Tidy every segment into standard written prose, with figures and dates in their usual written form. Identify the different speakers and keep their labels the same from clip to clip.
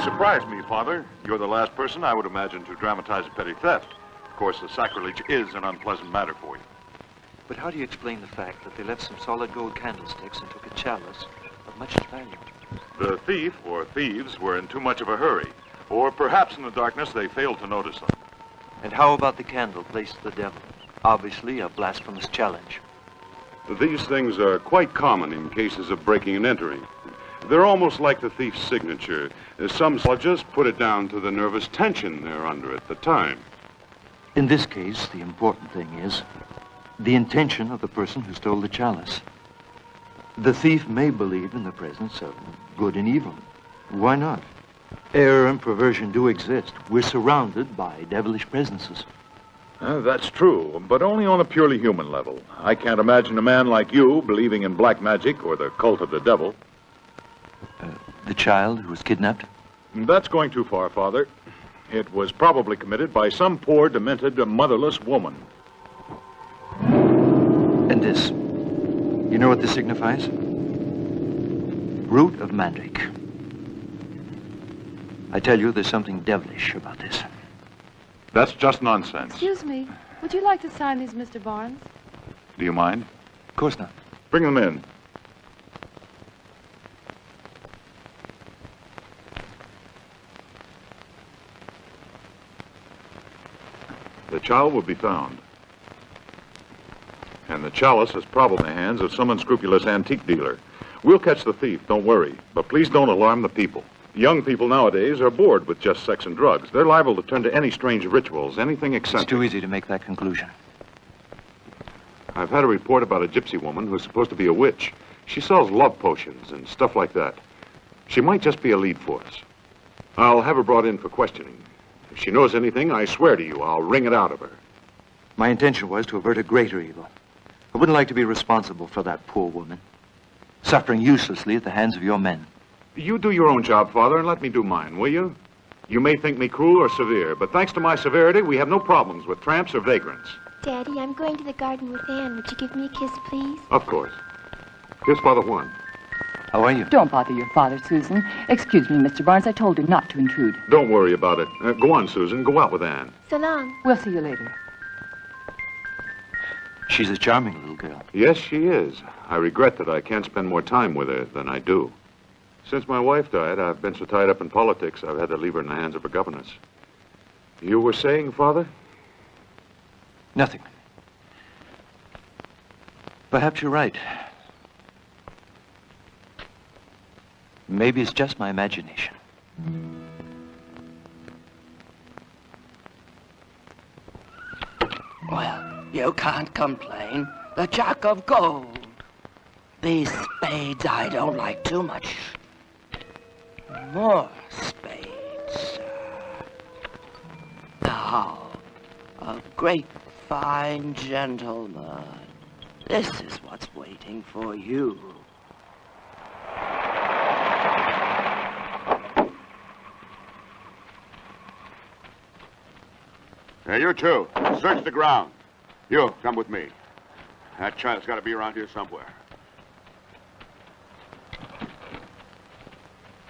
Speaker 1: surprised me, Father. You're the last person I would imagine to dramatize a petty theft. Of course, the sacrilege is an unpleasant matter for you.
Speaker 2: But how do you explain the fact that they left some solid gold candlesticks and took a chalice of much value?
Speaker 1: The thief, or thieves, were in too much of a hurry. Or perhaps in the darkness they failed to notice them.
Speaker 2: And how about the candle placed to the devil? Obviously a blasphemous challenge.
Speaker 3: These things are quite common in cases of breaking and entering. They're almost like the thief's signature. Some just put it down to the nervous tension they're under at the time.
Speaker 2: In this case, the important thing is the intention of the person who stole the chalice. The thief may believe in the presence of good and evil. Why not? Error and perversion do exist. We're surrounded by devilish presences.
Speaker 1: That's true, but only on a purely human level. I can't imagine a man like you believing in black magic or the cult of the devil.
Speaker 2: The child who was kidnapped?
Speaker 1: That's going too far, Father. It was probably committed by some poor, demented, motherless woman.
Speaker 2: And this? You know what this signifies? Root of mandrake. I tell you, there's something devilish about this.
Speaker 1: That's just nonsense.
Speaker 4: Excuse me. Would you like to sign these, Mr. Barnes?
Speaker 1: Do you mind?
Speaker 2: Of course not.
Speaker 1: Bring them in. The child will be found. And the chalice is probably in the hands of some unscrupulous antique dealer. We'll catch the thief, don't worry. But please don't alarm the people. Young people nowadays are bored with just sex and drugs. They're liable to turn to any strange rituals, anything eccentric.
Speaker 2: It's too easy to make that conclusion.
Speaker 3: I've had a report about a gypsy woman who's supposed to be a witch. She sells love potions and stuff like that. She might just be a lead for us. I'll have her brought in for questioning. If she knows anything, I swear to you, I'll wring it out of her.
Speaker 2: My intention was to avert a greater evil. I wouldn't like to be responsible for that poor woman, suffering uselessly at the hands of your men.
Speaker 3: You do your own job, Father, and let me do mine, will you? You may think me cruel or severe, but thanks to my severity, we have no problems with tramps or vagrants.
Speaker 5: Daddy, I'm going to the garden with Anne. Would you give me a kiss, please?
Speaker 3: Of course. Here's Father Juan.
Speaker 2: How are you?
Speaker 6: Don't bother your father, Susan. Excuse me, Mr. Barnes. I told her not to intrude.
Speaker 3: Don't worry about it. Go on, Susan. Go out with Anne.
Speaker 5: So long.
Speaker 6: We'll see you later.
Speaker 2: She's a charming little girl.
Speaker 3: Yes, she is. I regret that I can't spend more time with her than I do. Since my wife died, I've been so tied up in politics, I've had to leave her in the hands of her governess. You were saying, Father?
Speaker 2: Nothing. Perhaps you're right. Maybe it's just my imagination.
Speaker 7: Well, you can't complain. The jack of gold. These spades I don't like too much. More spades. Now, a great fine gentleman. This is what's waiting for you.
Speaker 8: Hey, you two, search the ground. You, come with me. That child's got to be around here somewhere.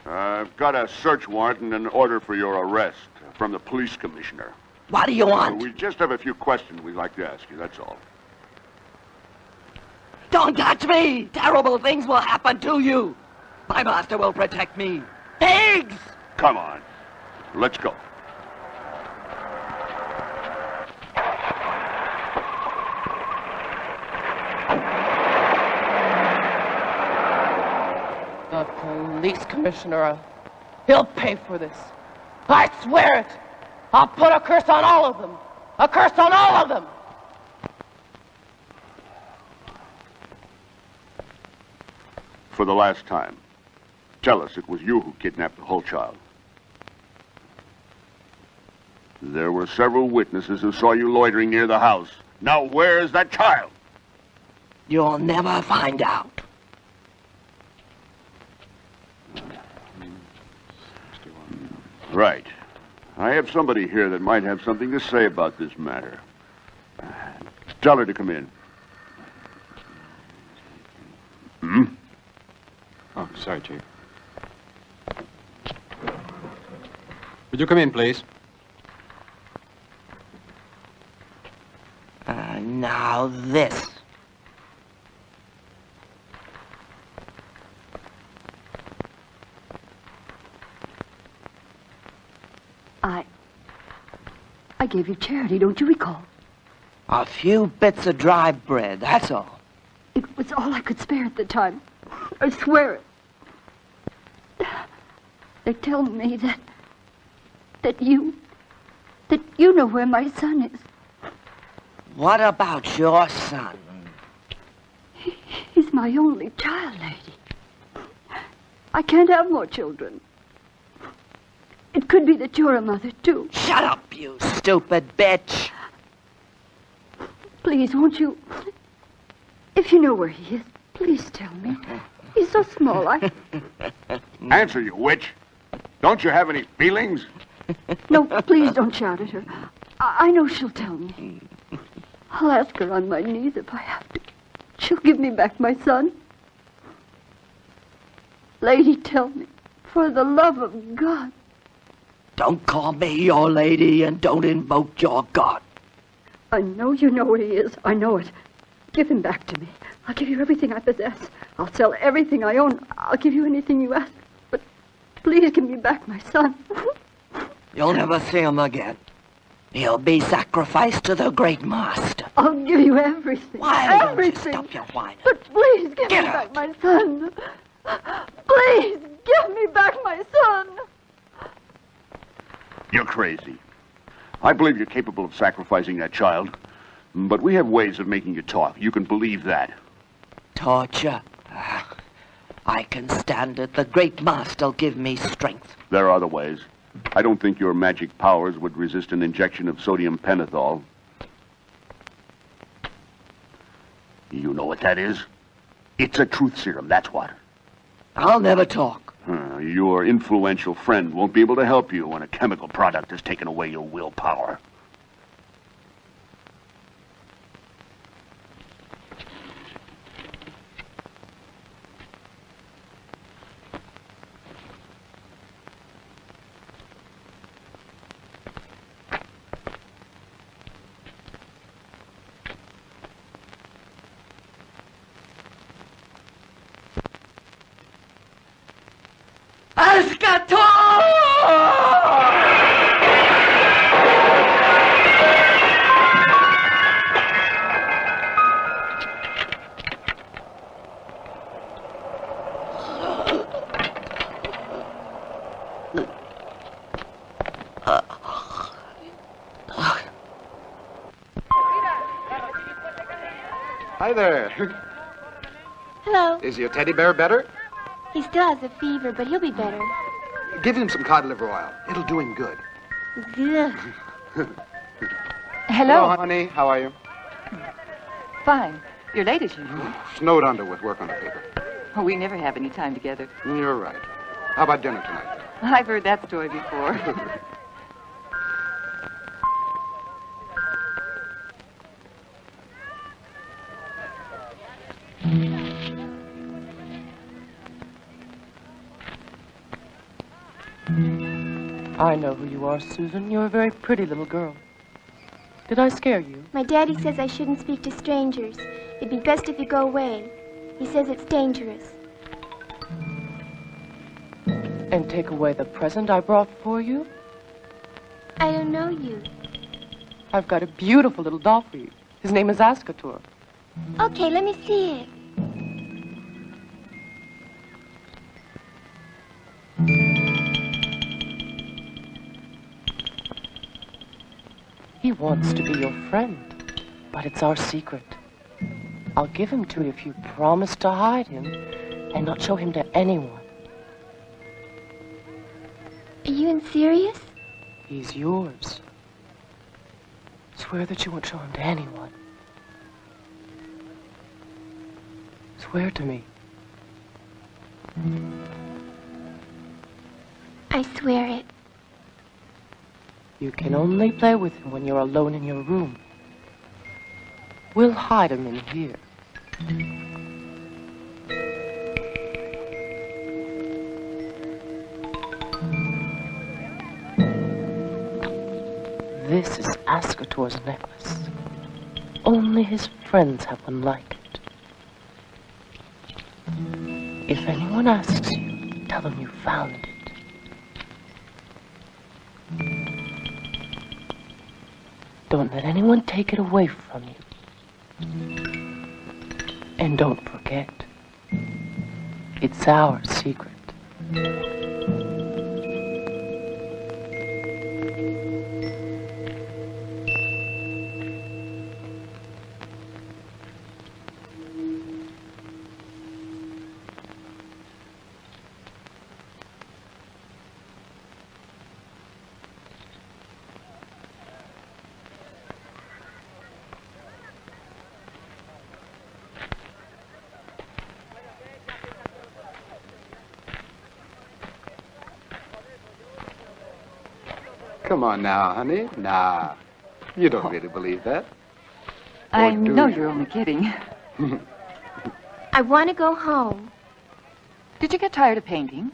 Speaker 8: I've got a search warrant and an order for your arrest from the police commissioner.
Speaker 7: What do you want?
Speaker 8: We just have a few questions we'd like to ask you, that's all.
Speaker 7: Don't touch me! Terrible things will happen to you. My master will protect me. Pigs!
Speaker 8: Come on. Let's go.
Speaker 9: The police commissioner, he'll pay for this. I swear it. I'll put a curse on all of them. A curse on all of them.
Speaker 8: For the last time, tell us it was you who kidnapped the whole child. There were several witnesses who saw you loitering near the house. Now where is that child?
Speaker 7: You'll never find out.
Speaker 8: Right. I have somebody here that might have something to say about this matter. Tell her to come in.
Speaker 10: Oh, sorry, Chief. Would you come in, please?
Speaker 7: Now this.
Speaker 6: I gave you charity, don't you recall?
Speaker 7: A few bits of dry bread, that's all.
Speaker 6: It was all I could spare at the time. I swear it. They tell me that you know where my son is.
Speaker 7: What about your son?
Speaker 6: He's my only child, lady. I can't have more children. It could be that you're a mother, too.
Speaker 7: Shut up, you stupid bitch.
Speaker 6: Please, won't you? If you know where he is, please tell me. He's so small,
Speaker 8: Answer, you witch. Don't you have any feelings?
Speaker 6: No, please don't shout at her. I know she'll tell me. I'll ask her on my knees if I have to. She'll give me back my son. Lady, tell me, for the love of God.
Speaker 7: Don't call me your lady and don't invoke your God.
Speaker 6: I know you know where he is. I know it. Give him back to me. I'll give you everything I possess. I'll sell everything I own. I'll give you anything you ask. But please give me back my son.
Speaker 7: You'll never see him again. He'll be sacrificed to the great master.
Speaker 6: I'll give you everything.
Speaker 7: Why
Speaker 6: everything.
Speaker 7: don't you stop your whining?
Speaker 6: But please give
Speaker 7: Get
Speaker 6: me
Speaker 7: out.
Speaker 6: back my son. Please give me back my son.
Speaker 8: You're crazy. I believe you're capable of sacrificing that child, but we have ways of making you talk. You can believe that.
Speaker 7: Torture? I can stand it. The great master'll give me strength.
Speaker 8: There are other ways. I don't think your magic powers would resist an injection of sodium pentothal. You know what that is? It's a truth serum, that's what.
Speaker 7: I'll never talk.
Speaker 8: Your influential friend won't be able to help you when a chemical product has taken away your willpower.
Speaker 11: Hi there.
Speaker 5: Hello.
Speaker 11: Is your teddy bear better?
Speaker 5: He still has a fever, but he'll be better.
Speaker 11: Give him some cod liver oil. It'll do him good.
Speaker 5: Ugh.
Speaker 6: Hello.
Speaker 11: Honey. How are you?
Speaker 6: Fine. You're late as usual.
Speaker 11: Snowed under with work on the paper.
Speaker 6: We never have any time together.
Speaker 11: You're right. How about dinner tonight?
Speaker 6: I've heard that story before.
Speaker 9: I know who you are, Susan. You're a very pretty little girl. Did I scare you?
Speaker 5: My daddy says I shouldn't speak to strangers. It'd be best if you go away. He says it's dangerous.
Speaker 9: And take away the present I brought for you?
Speaker 5: I don't know you.
Speaker 9: I've got a beautiful little doll for you. His name is Ascator.
Speaker 5: Okay, let me see it.
Speaker 9: He wants to be your friend, but it's our secret. I'll give him to you if you promise to hide him and not show him to anyone.
Speaker 5: Are you serious?
Speaker 9: He's yours. Swear that you won't show him to anyone. Swear to me.
Speaker 5: I swear it.
Speaker 9: You can only play with him when you're alone in your room. We'll hide him in here. This is Ascator's necklace. Only his friends have one like it. If anyone asks you, tell them you found it. Don't let anyone take it away from you. And don't forget, it's our secret.
Speaker 11: Come on now, honey. Nah. You don't really believe that.
Speaker 10: I
Speaker 11: Or do
Speaker 10: know
Speaker 11: you?
Speaker 10: you're only kidding.
Speaker 5: I want to go home.
Speaker 10: Did you get tired of painting?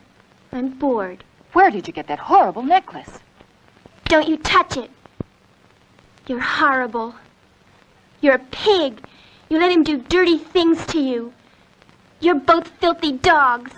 Speaker 5: I'm bored.
Speaker 10: Where did you get that horrible necklace?
Speaker 5: Don't you touch it. You're horrible. You're a pig. You let him do dirty things to you. You're both filthy dogs.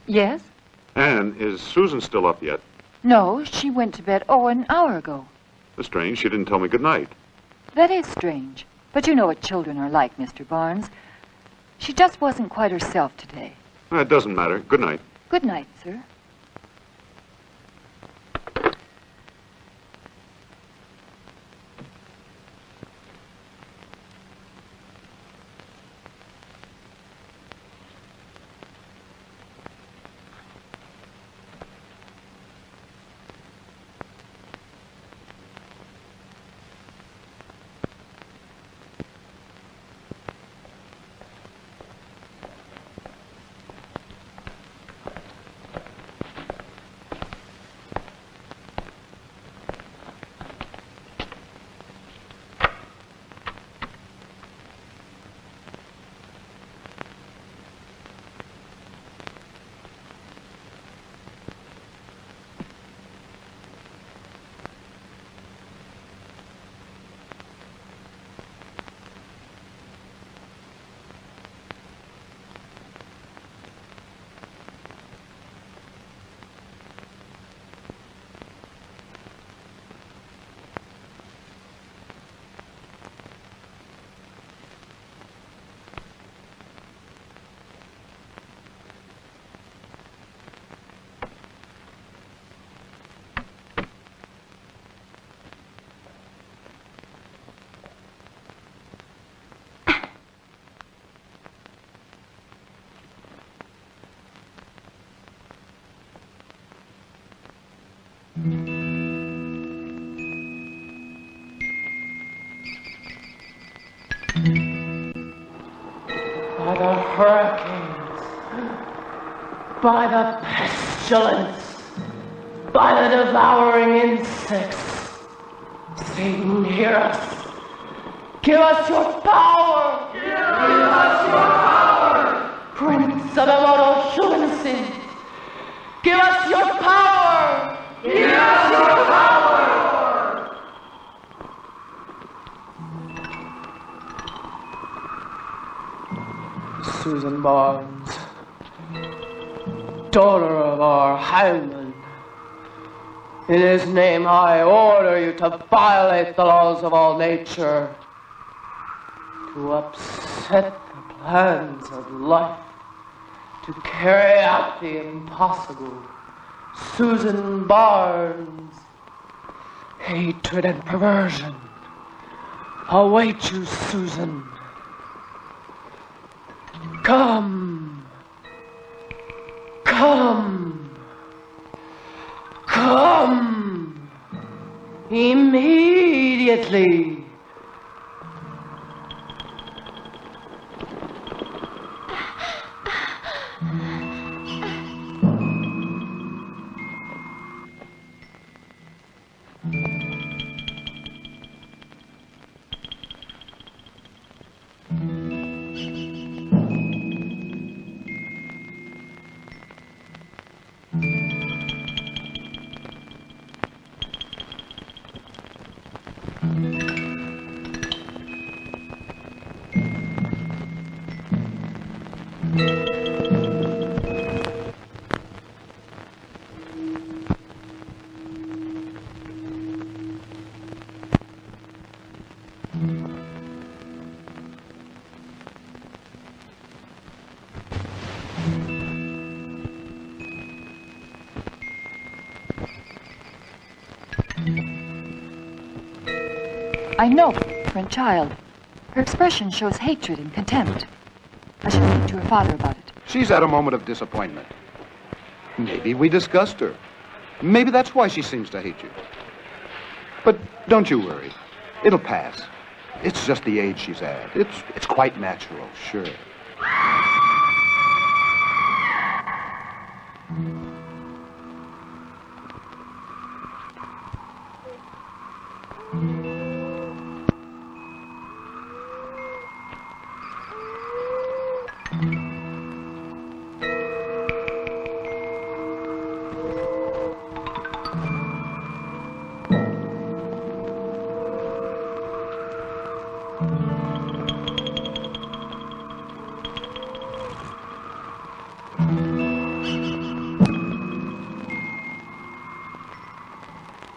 Speaker 10: Yes?
Speaker 3: Anne, is Susan still up yet?
Speaker 10: No, she went to bed, an hour ago.
Speaker 3: That's strange. She didn't tell me good night.
Speaker 10: That is strange. But you know what children are like, Mr. Barnes. She just wasn't quite herself today.
Speaker 3: It doesn't matter. Good night.
Speaker 10: Good night, sir.
Speaker 9: By the hurricanes, by the pestilence, by the devouring insects, Satan, hear us. Give us your power! Give us your power! Prince of immortal humanism, give us your power! Give us your power! Susan Barnes, daughter of our hangman, in his name I order you to violate the laws of all nature, to upset the plans of life, to carry out the impossible. Susan Barnes, hatred and perversion await you, Susan. Come, come, come, immediately.
Speaker 10: I know, for a child. Her expression shows hatred and contempt. I should speak to her father about it.
Speaker 11: She's at a moment of disappointment. Maybe we disgust her. Maybe that's why she seems to hate you. But don't you worry. It'll pass. It's just the age she's at. It's quite natural, sure.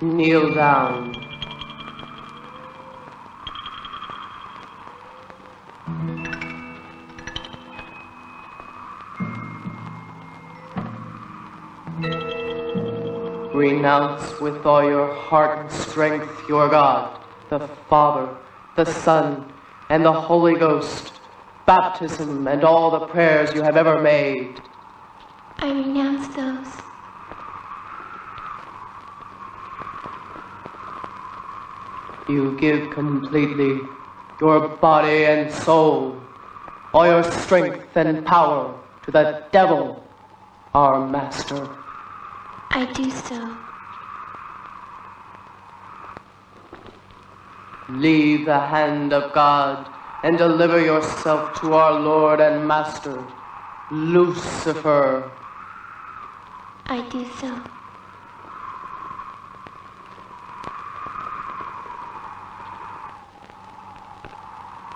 Speaker 9: Kneel down. Renounce with all your heart and strength your God, the Father, the Son, and the Holy Ghost, baptism, and all the prayers you have ever made.
Speaker 5: I renounce those.
Speaker 9: You give completely your body and soul, all your strength and power to the devil, our master.
Speaker 5: I do so.
Speaker 9: Leave the hand of God and deliver yourself to our Lord and Master, Lucifer.
Speaker 5: I do so.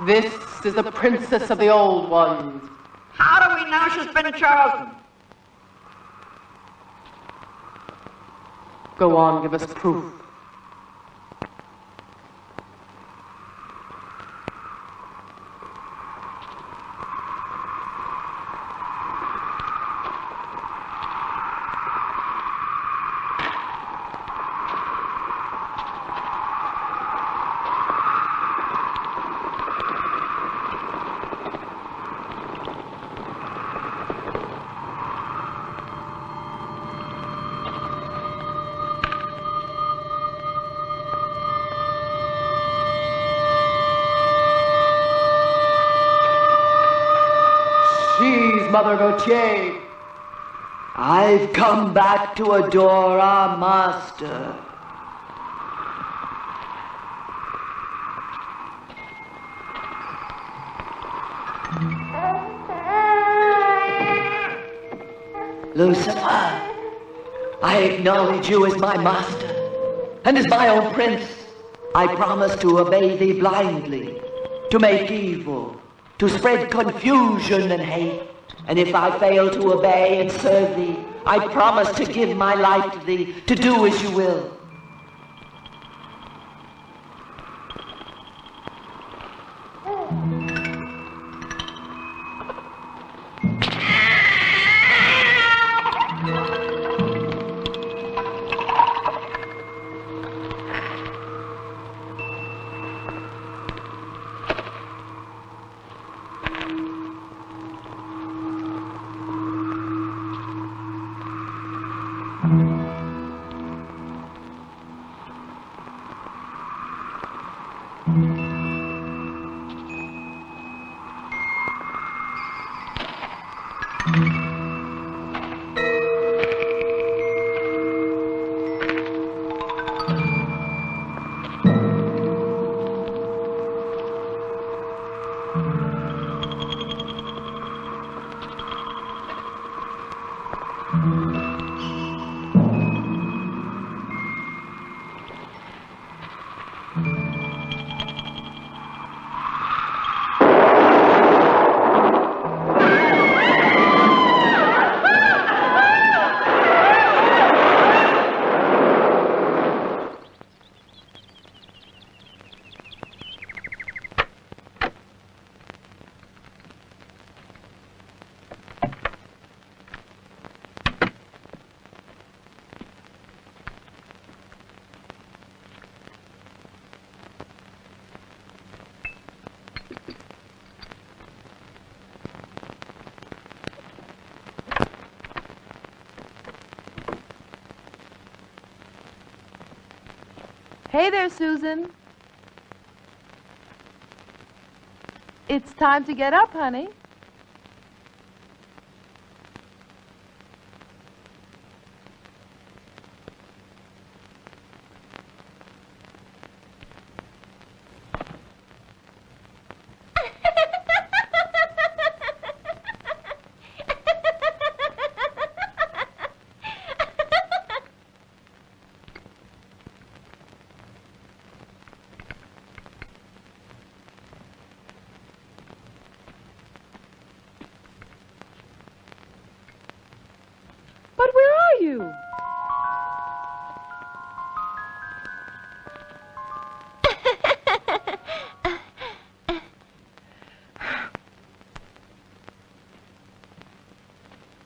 Speaker 9: This is the princess of the old ones.
Speaker 12: How do we know she's been chosen?
Speaker 9: Go on, give us proof. Mother Gautier.
Speaker 7: I've come back to adore our master. Lucifer, I acknowledge you as my master, and as my own prince. I promise to obey thee blindly, to make evil, to spread confusion and hate. And if I fail to obey and serve thee, I promise to give my life to thee, to do as you will.
Speaker 4: Hey there, Susan. It's time to get up, honey.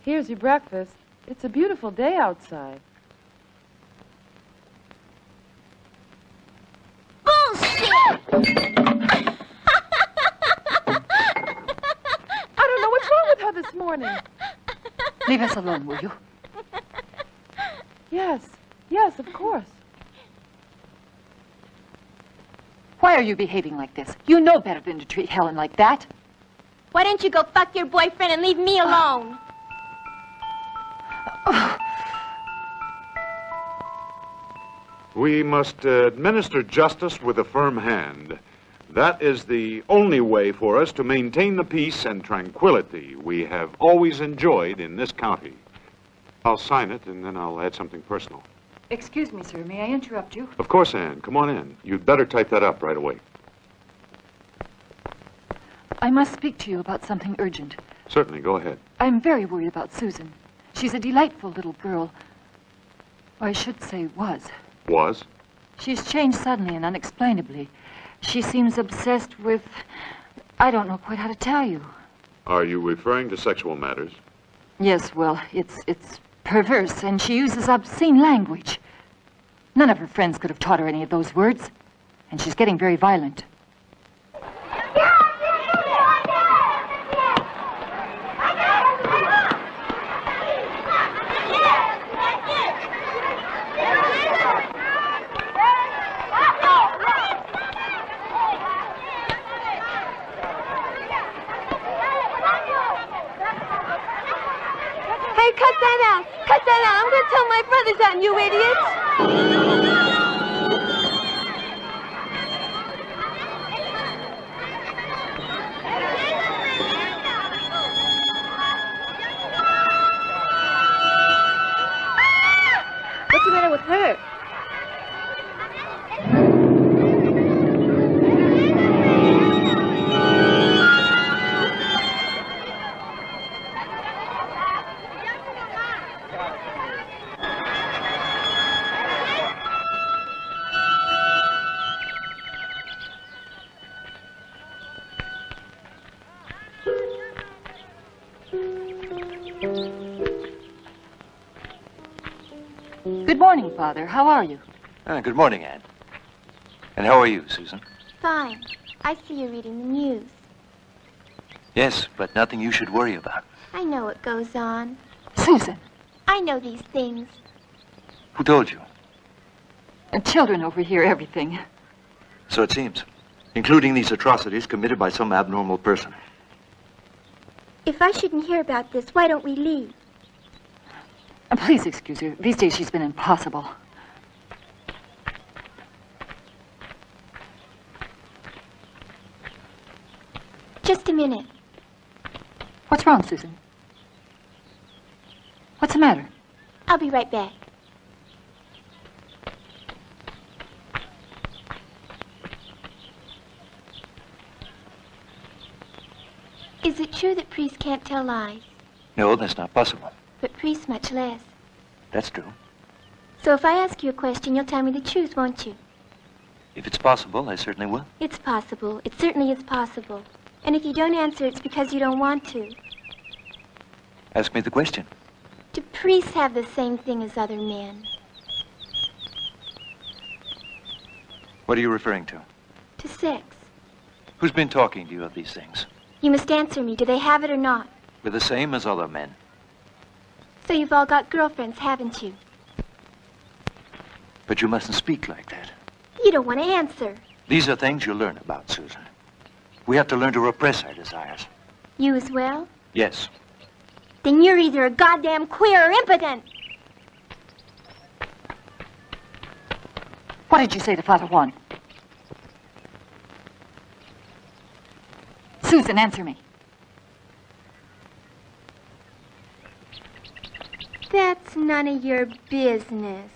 Speaker 4: Here's your breakfast. It's a beautiful day outside.
Speaker 5: Bullshit!
Speaker 4: I don't know what's wrong with her this morning.
Speaker 10: Leave us alone, will you?
Speaker 4: Yes, of course.
Speaker 10: Why are you behaving like this? You know better than to treat Helen like that.
Speaker 5: Why don't you go fuck your boyfriend and leave me alone?
Speaker 3: We must administer justice with a firm hand. That is the only way for us to maintain the peace and tranquility we have always enjoyed in this county. I'll sign it, and then I'll add something personal.
Speaker 10: Excuse me, sir. May I interrupt you?
Speaker 3: Of course, Anne. Come on in. You'd better type that up right away.
Speaker 10: I must speak to you about something urgent.
Speaker 3: Certainly. Go ahead.
Speaker 10: I'm very worried about Susan. She's a delightful little girl. Or I should say was.
Speaker 3: Was?
Speaker 10: She's changed suddenly and unexplainably. She seems obsessed with... I don't know quite how to tell you.
Speaker 3: Are you referring to sexual matters?
Speaker 10: Yes, well, it's perverse, and she uses obscene language. None of her friends could have taught her any of those words. And she's getting very violent.
Speaker 4: Hey, cut that out. Cut that out. I'm going to tell my brothers on you, idiots. What's the matter with her?
Speaker 10: Good morning, Father. How are you?
Speaker 2: Good morning, Anne. And how are you, Susan?
Speaker 5: Fine. I see you're reading the news.
Speaker 2: Yes, but nothing you should worry about.
Speaker 5: I know what goes on.
Speaker 10: Susan.
Speaker 5: I know these things.
Speaker 2: Who told you?
Speaker 10: Children overhear everything.
Speaker 2: So it seems. Including these atrocities committed by some abnormal person.
Speaker 5: If I shouldn't hear about this, why don't we leave?
Speaker 10: Please excuse her. These days she's been impossible.
Speaker 5: Just a minute.
Speaker 10: What's wrong, Susan? What's the matter?
Speaker 5: I'll be right back. Is it true that priests can't tell lies?
Speaker 2: No, that's not possible.
Speaker 5: But priests much less.
Speaker 2: That's true.
Speaker 5: So if I ask you a question, you'll tell me the truth, won't you?
Speaker 2: If it's possible, I certainly will.
Speaker 5: It's possible. It certainly is possible. And if you don't answer, it's because you don't want to.
Speaker 2: Ask me the question.
Speaker 5: Do priests have the same thing as other men?
Speaker 2: What are you referring to?
Speaker 5: To sex.
Speaker 2: Who's been talking to you of these things?
Speaker 5: You must answer me. Do they have it or not?
Speaker 2: We're the same as other men.
Speaker 5: So you've all got girlfriends, haven't you?
Speaker 2: But you mustn't speak like that.
Speaker 5: You don't want to answer.
Speaker 2: These are things you learn about, Susan. We have to learn to repress our desires.
Speaker 5: You as well?
Speaker 2: Yes.
Speaker 5: Then you're either a goddamn queer or impotent.
Speaker 10: What did you say to Father Juan? Susan, answer me.
Speaker 5: That's none of your business.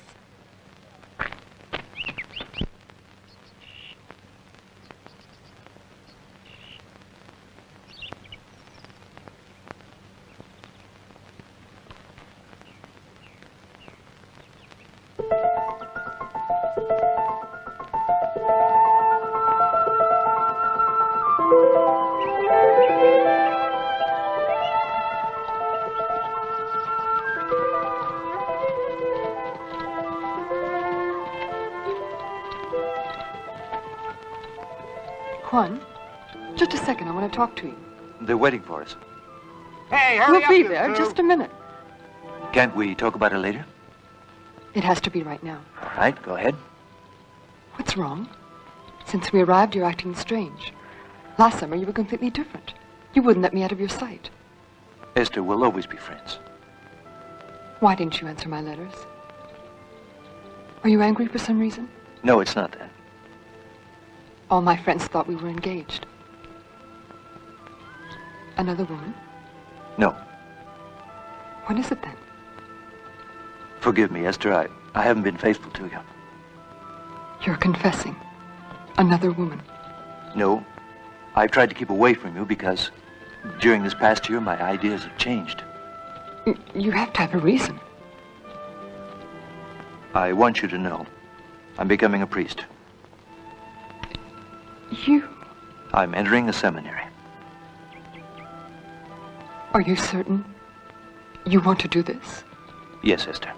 Speaker 13: Juan, just a second. I want to talk to you.
Speaker 2: They're waiting for us.
Speaker 12: Hey, hurry
Speaker 13: We'll
Speaker 12: up,
Speaker 13: be
Speaker 12: you
Speaker 13: there.
Speaker 12: two.
Speaker 13: Just a minute.
Speaker 2: Can't we talk about it later?
Speaker 13: It has to be right now.
Speaker 2: All right, go ahead.
Speaker 13: What's wrong? Since we arrived, you're acting strange. Last summer, you were completely different. You wouldn't let me out of your sight.
Speaker 2: Esther, we'll always be friends.
Speaker 13: Why didn't you answer my letters? Are you angry for some reason?
Speaker 2: No, it's not that.
Speaker 13: All my friends thought we were engaged. Another woman?
Speaker 2: No.
Speaker 13: What is it then?
Speaker 2: Forgive me, Esther. I haven't been faithful to you.
Speaker 13: You're confessing. Another woman.
Speaker 2: No. I've tried to keep away from you because during this past year, my ideas have changed.
Speaker 13: You have to have a reason.
Speaker 2: I want you to know I'm becoming a priest.
Speaker 13: You?
Speaker 2: I'm entering a seminary.
Speaker 13: Are you certain you want to do this?
Speaker 2: Yes, Esther.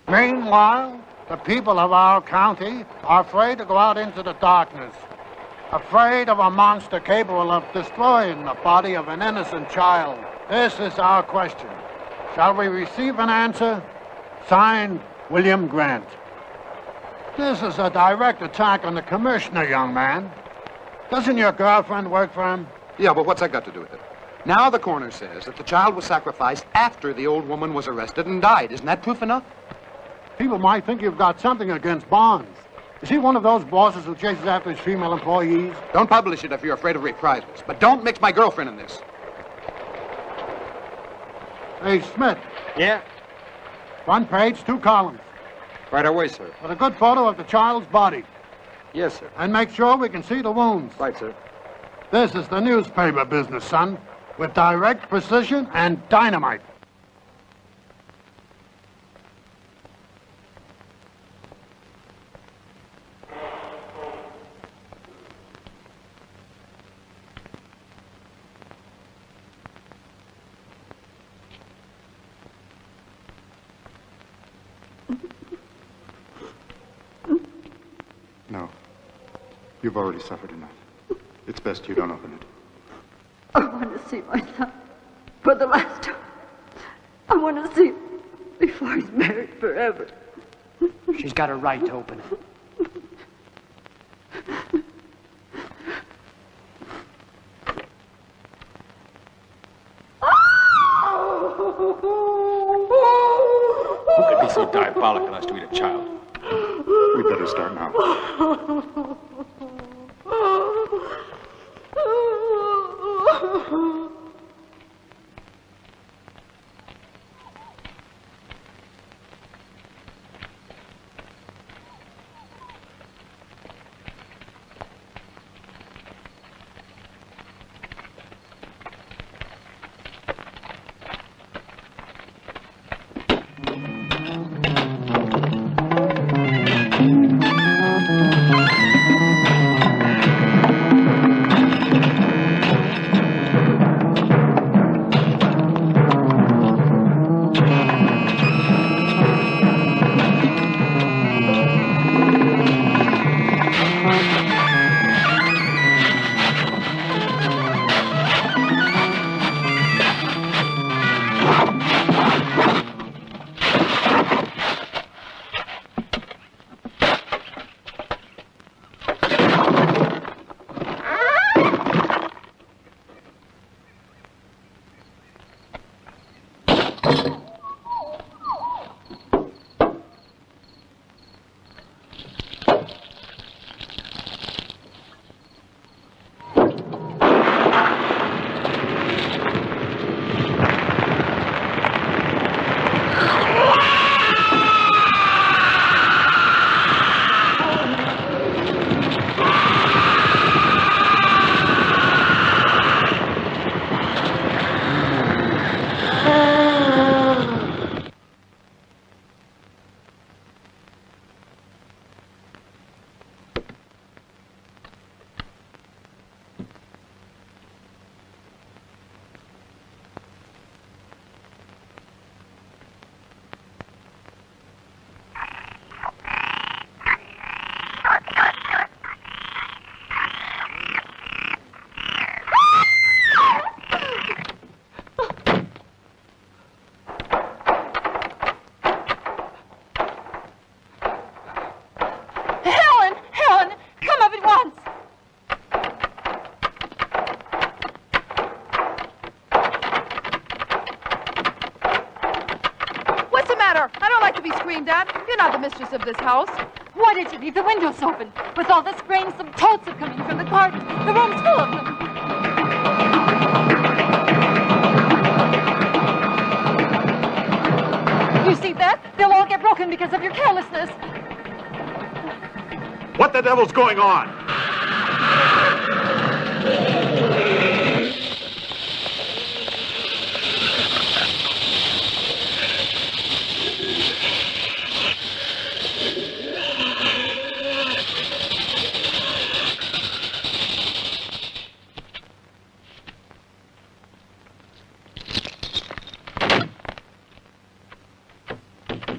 Speaker 14: Meanwhile, the people of our county are afraid to go out into the darkness, afraid of a monster capable of destroying the body of an innocent child. This is our question. Shall we receive an answer? Signed, William Grant. This is a direct attack on the commissioner, young man. Doesn't your girlfriend work for him?
Speaker 11: Yeah, but what's that got to do with it? Now the coroner says that the child was sacrificed after the old woman was arrested and died. Isn't that proof enough?
Speaker 14: People might think you've got something against Barnes. Is he one of those bosses who chases after his female employees?
Speaker 11: Don't publish it if you're afraid of reprisals. But don't mix my girlfriend in this.
Speaker 14: Hey, Smith.
Speaker 15: Yeah?
Speaker 14: Front page, 2 columns.
Speaker 15: Right away, sir.
Speaker 14: With a good photo of the child's body.
Speaker 15: Yes, sir.
Speaker 14: And make sure we can see the wounds.
Speaker 15: Right, sir.
Speaker 14: This is the newspaper business, son. With direct precision and dynamite.
Speaker 11: No. You've already suffered enough. It's best you don't open it.
Speaker 6: I want to see my son for the last time. I want to see him before he's married forever.
Speaker 15: She's got a right to open it.
Speaker 16: Who could be so diabolical as to eat a child?
Speaker 11: We better start now.
Speaker 17: You're not the mistress of this house.
Speaker 10: Why did you leave the windows open? With all this rain, some toads have come in from the garden. The room's full of them. You see that? They'll all get broken because of your carelessness.
Speaker 3: What the devil's going on?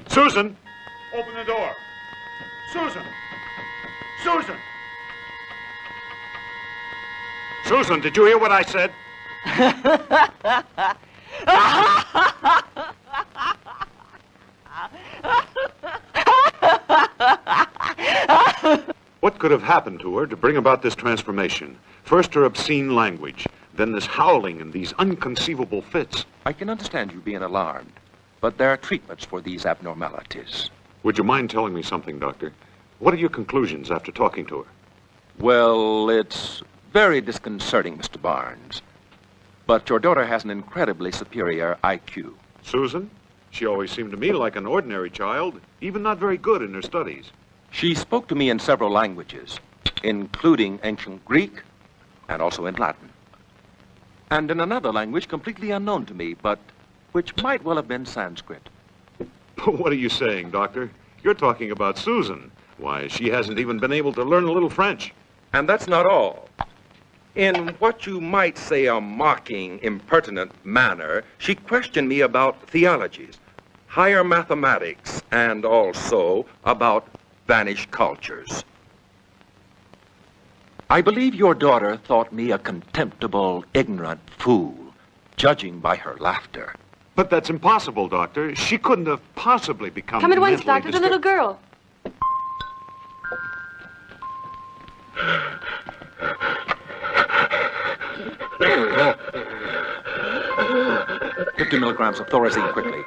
Speaker 3: Susan!
Speaker 1: Open the door. Susan! Susan! Susan, did you hear what I said? What could have happened to her to bring about this transformation? First her obscene language, then this howling and these unconceivable fits.
Speaker 16: I can understand you being alarmed, but there are treatments for these abnormalities.
Speaker 1: Would you mind telling me something, Doctor? What are your conclusions after talking to her?
Speaker 16: Well, it's very disconcerting, Mr. Barnes. But your daughter has an incredibly superior IQ.
Speaker 1: Susan? She always seemed to me like an ordinary child, even not very good in her studies.
Speaker 16: She spoke to me in several languages, including ancient Greek and also in Latin. And in another language completely unknown to me, but which might well have been Sanskrit.
Speaker 1: What are you saying, Doctor? You're talking about Susan. Why, she hasn't even been able to learn a little French.
Speaker 16: And that's not all. In what you might say a mocking, impertinent manner, she questioned me about theologies, higher mathematics, and also about vanished cultures. I believe your daughter thought me a contemptible, ignorant fool, judging by her laughter.
Speaker 1: But that's impossible, Doctor. She couldn't have possibly become
Speaker 17: Come at once,
Speaker 1: mentally
Speaker 17: Doctor. The little girl.
Speaker 16: Oh. 50 milligrams of Thorazine quickly.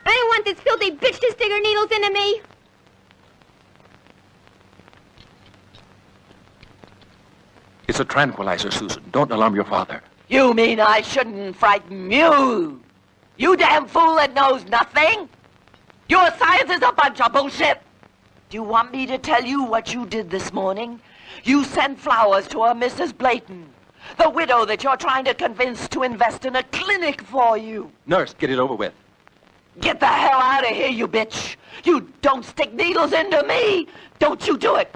Speaker 4: I don't want this filthy bitch to stick her needles into me.
Speaker 16: It's a tranquilizer, Susan. Don't alarm your father.
Speaker 7: You mean I shouldn't frighten you? You damn fool that knows nothing? Your science is a bunch of bullshit. Do you want me to tell you what you did this morning? You sent flowers to a Mrs. Blayton, the widow that you're trying to convince to invest in a clinic for you.
Speaker 16: Nurse, get it over with.
Speaker 7: Get the hell out of here, you bitch. You don't stick needles into me. Don't you do it.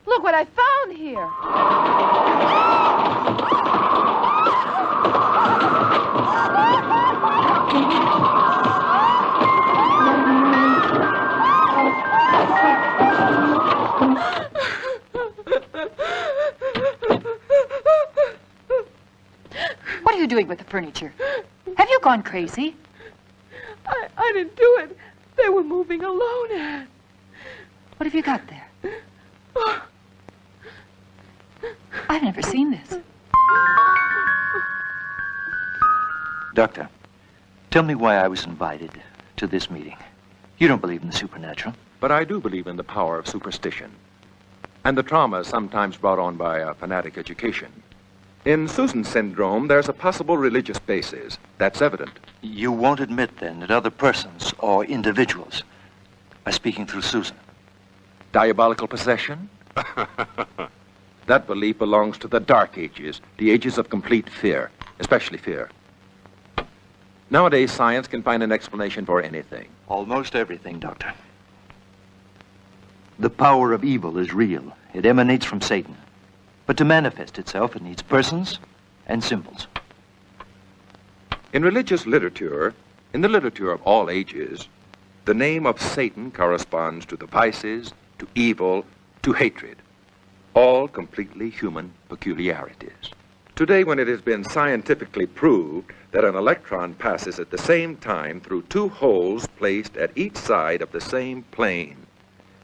Speaker 17: Look what I found here.
Speaker 10: What are you doing with the furniture? Have you gone crazy?
Speaker 17: I didn't do it. They were moving alone, Anne.
Speaker 10: What have you got there? I've never seen this.
Speaker 2: Doctor, tell me why I was invited to this meeting. You don't believe in the supernatural.
Speaker 16: But I do believe in the power of superstition and the trauma sometimes brought on by a fanatic education. In Susan's syndrome, there's a possible religious basis. That's evident.
Speaker 2: You won't admit, then, that other persons or individuals are speaking through Susan?
Speaker 16: Diabolical possession? That belief belongs to the Dark Ages, the ages of complete fear, especially fear. Nowadays, science can find an explanation for anything.
Speaker 2: Almost everything, Doctor. The power of evil is real. It emanates from Satan. But to manifest itself, it needs persons and symbols.
Speaker 16: In religious literature, in the literature of all ages, the name of Satan corresponds to the vices, to evil, to hatred. All completely human peculiarities. Today, when it has been scientifically proved that an electron passes at the same time through two holes placed at each side of the same plane,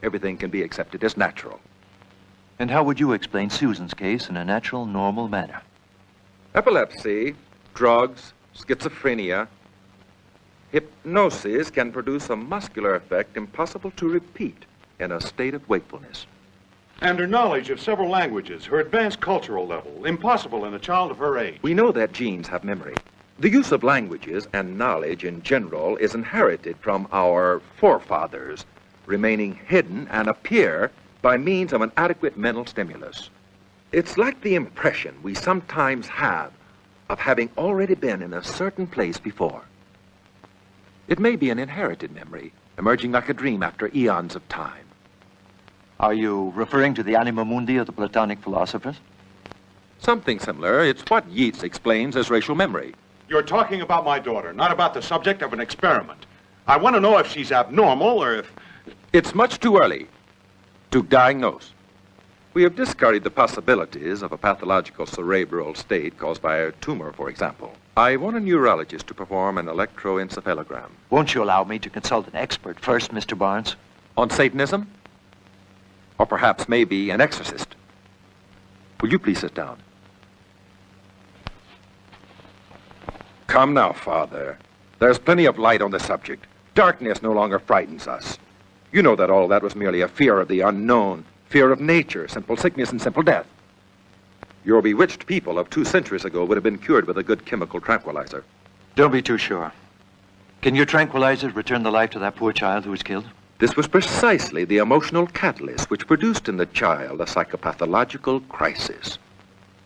Speaker 16: everything can be accepted as natural.
Speaker 2: And how would you explain Susan's case in a natural, normal manner?
Speaker 16: Epilepsy, drugs, schizophrenia, Hypnosis can produce a muscular effect impossible to repeat in a state of wakefulness.
Speaker 1: And her knowledge of several languages, her advanced cultural level, impossible in a child of her age.
Speaker 16: We know that genes have memory. The use of languages and knowledge in general is inherited from our forefathers, remaining hidden and appear by means of an adequate mental stimulus. It's like the impression we sometimes have of having already been in a certain place before. It may be an inherited memory, emerging like a dream after eons of time.
Speaker 2: Are you referring to the anima mundi of the Platonic philosophers?
Speaker 16: Something similar. It's what Yeats explains as racial memory.
Speaker 1: You're talking about my daughter, not about the subject of an experiment. I want to know if she's abnormal or if...
Speaker 16: It's much too early to diagnose. We have discarded the possibilities of a pathological cerebral state caused by a tumor, for example. I want a neurologist to perform an electroencephalogram.
Speaker 2: Won't you allow me to consult an expert first, Mr. Barnes?
Speaker 16: On Satanism? Or perhaps maybe an exorcist. Will you please sit down? Come now, Father. There's plenty of light on the subject. Darkness no longer frightens us. You know that all that was merely a fear of the unknown, fear of nature, simple sickness and simple death. Your bewitched people of 2 centuries ago would have been cured with a good chemical tranquilizer.
Speaker 2: Don't be too sure. Can your tranquilizers return the life to that poor child who was killed?
Speaker 16: This was precisely the emotional catalyst which produced in the child a psychopathological crisis.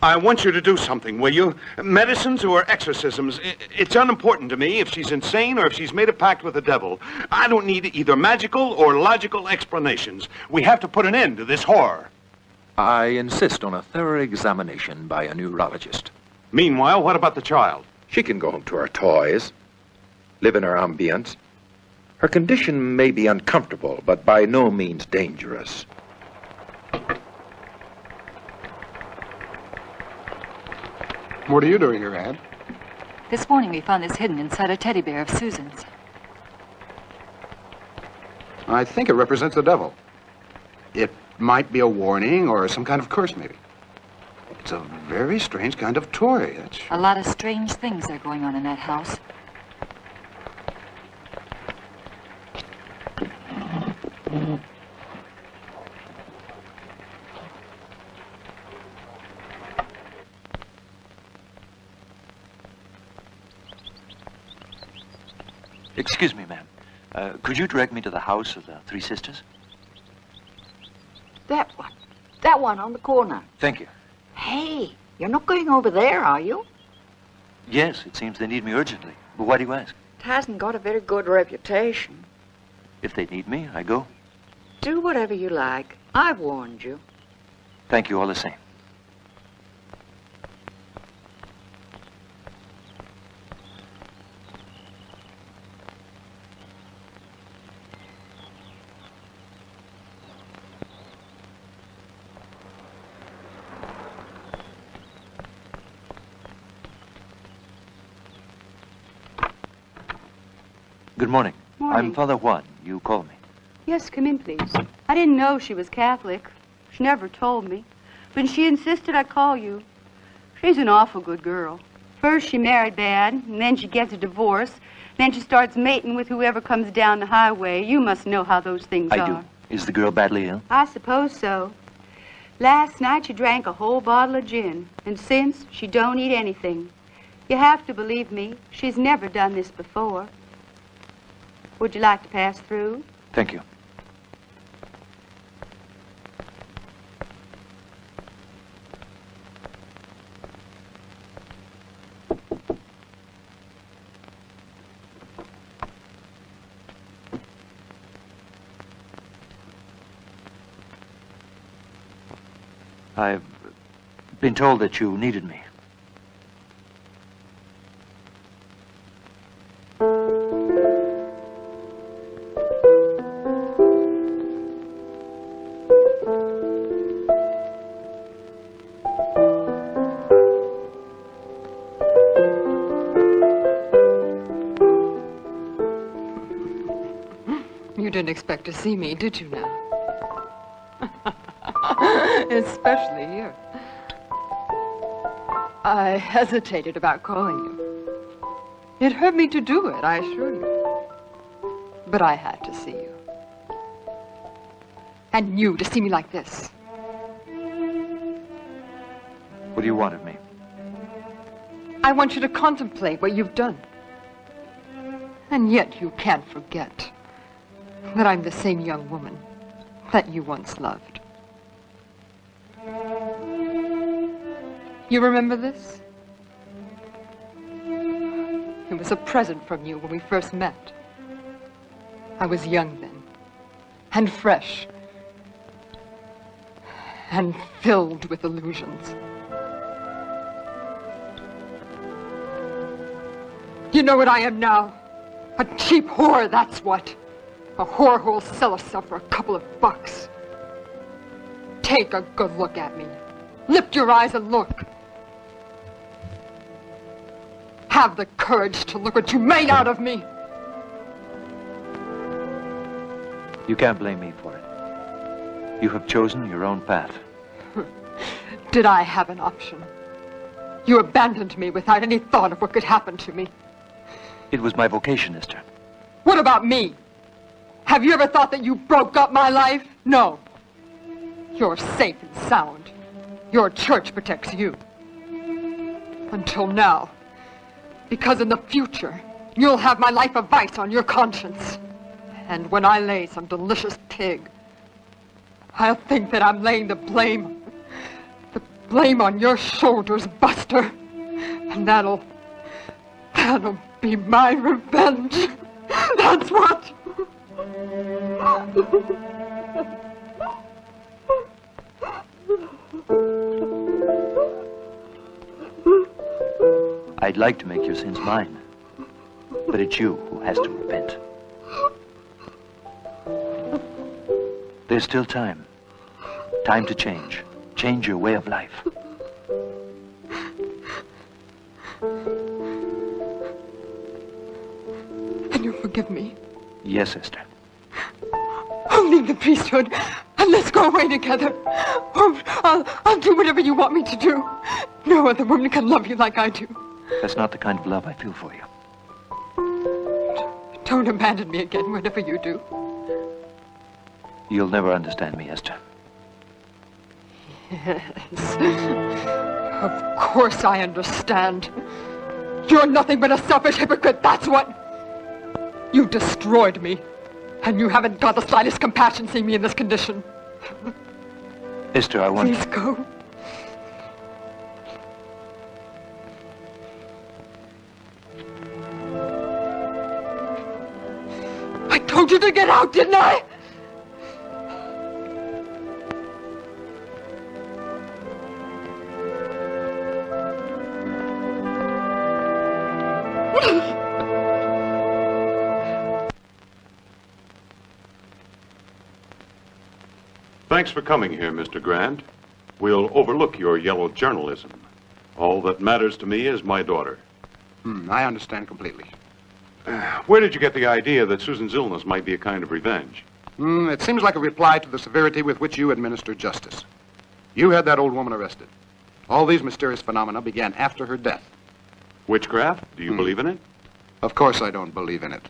Speaker 1: I want you to do something, will you? Medicines or exorcisms, it's unimportant to me if she's insane or if she's made a pact with the devil. I don't need either magical or logical explanations. We have to put an end to this horror.
Speaker 16: I insist on a thorough examination by a neurologist.
Speaker 1: Meanwhile, what about the child?
Speaker 16: She can go home to her toys, live in her ambience. Her condition may be uncomfortable, but by no means dangerous.
Speaker 11: What are you doing here, Ed?
Speaker 10: This morning we found this hidden inside a teddy bear of Susan's.
Speaker 11: I think it represents the devil. It might be a warning or some kind of curse, maybe. It's a very strange kind of toy.
Speaker 10: A lot of strange things are going on in that house.
Speaker 2: Excuse me, ma'am. Could you direct me to the house of the 3 sisters?
Speaker 12: That one. That one on the corner.
Speaker 2: Thank you.
Speaker 12: Hey, you're not going over there, are you?
Speaker 2: Yes, it seems they need me urgently. But why do you ask?
Speaker 12: It hasn't got a very good reputation.
Speaker 2: If they need me, I go.
Speaker 12: Do whatever you like. I've warned you.
Speaker 2: Thank you all the same. Good morning.
Speaker 18: Morning.
Speaker 2: I'm Father Juan. You called me.
Speaker 18: Yes, come in, please. I didn't know she was Catholic. She never told me. But she insisted I call you. She's an awful good girl. First she married bad, and then she gets a divorce. Then she starts mating with whoever comes down the highway. You must know how those things are.
Speaker 2: I do. Is the girl badly ill?
Speaker 18: I suppose so. Last night she drank a whole bottle of gin, and since she don't eat anything. You have to believe me, she's never done this before. Would you like to pass through?
Speaker 2: Thank you. I've been told that you needed me.
Speaker 13: You didn't expect to see me, did you now? Especially here. I hesitated about calling you. It hurt me to do it, I assure you. But I had to see you. And you to see me like this.
Speaker 2: What do you want of me?
Speaker 13: I want you to contemplate what you've done. And yet you can't forget that I'm the same young woman that you once loved. You remember this? It was a present from you when we first met. I was young then, and fresh, and filled with illusions. You know what I am now? A cheap whore, that's what. A whore who'll sell herself for a couple of bucks. Take a good look at me. Lift your eyes and look. Have the courage to look what you made out of me.
Speaker 2: You can't blame me for it. You have chosen your own path.
Speaker 13: Did I have an option? You abandoned me without any thought of what could happen to me.
Speaker 2: It was my vocation, Esther.
Speaker 13: What about me? Have you ever thought that you broke up my life? No. You're safe and sound. Your church protects you. Until now. Because in the future, you'll have my life of vice on your conscience. And when I lay some delicious pig, I'll think that I'm laying the blame on your shoulders, Buster. And that'll be my revenge. That's what.
Speaker 2: I'd like to make your sins mine, but it's you who has to repent. There's still time. Time to change. Change your way of life.
Speaker 13: Can you forgive me?
Speaker 2: Yes, Esther.
Speaker 13: I'll leave the priesthood and let's go away together. Or I'll do whatever you want me to do. No other woman can love you like I do.
Speaker 2: That's not the kind of love I feel for you.
Speaker 13: Don't abandon me again, whatever you do.
Speaker 2: You'll never understand me, Esther.
Speaker 13: Yes. Of course I understand. You're nothing but a selfish hypocrite, that's what. You destroyed me. And you haven't got the slightest compassion seeing me in this condition.
Speaker 2: Esther, I want...
Speaker 13: Please go. I told you to get out, didn't I?
Speaker 3: Thanks for coming here, Mr. Grant. We'll overlook your yellow journalism. All that matters to me is my daughter.
Speaker 11: I understand completely.
Speaker 3: Where did you get the idea that Susan's illness might be a kind of revenge?
Speaker 11: It seems like a reply to the severity with which you administer justice. You had that old woman arrested. All these mysterious phenomena began after her death.
Speaker 3: Witchcraft? Do you believe in it?
Speaker 11: Of course I don't believe in it.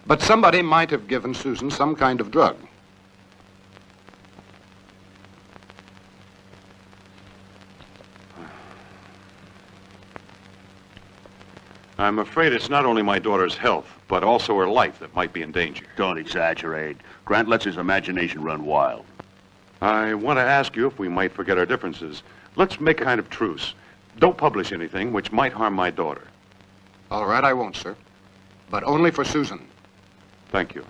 Speaker 11: But somebody might have given Susan some kind of drug.
Speaker 3: I'm afraid it's not only my daughter's health, but also her life that might be in danger.
Speaker 8: Don't exaggerate. Grant lets his imagination run wild.
Speaker 3: I want to ask you if we might forget our differences. Let's make a kind of truce. Don't publish anything which might harm my daughter.
Speaker 11: All right, I won't, sir. But only for Susan.
Speaker 3: Thank you.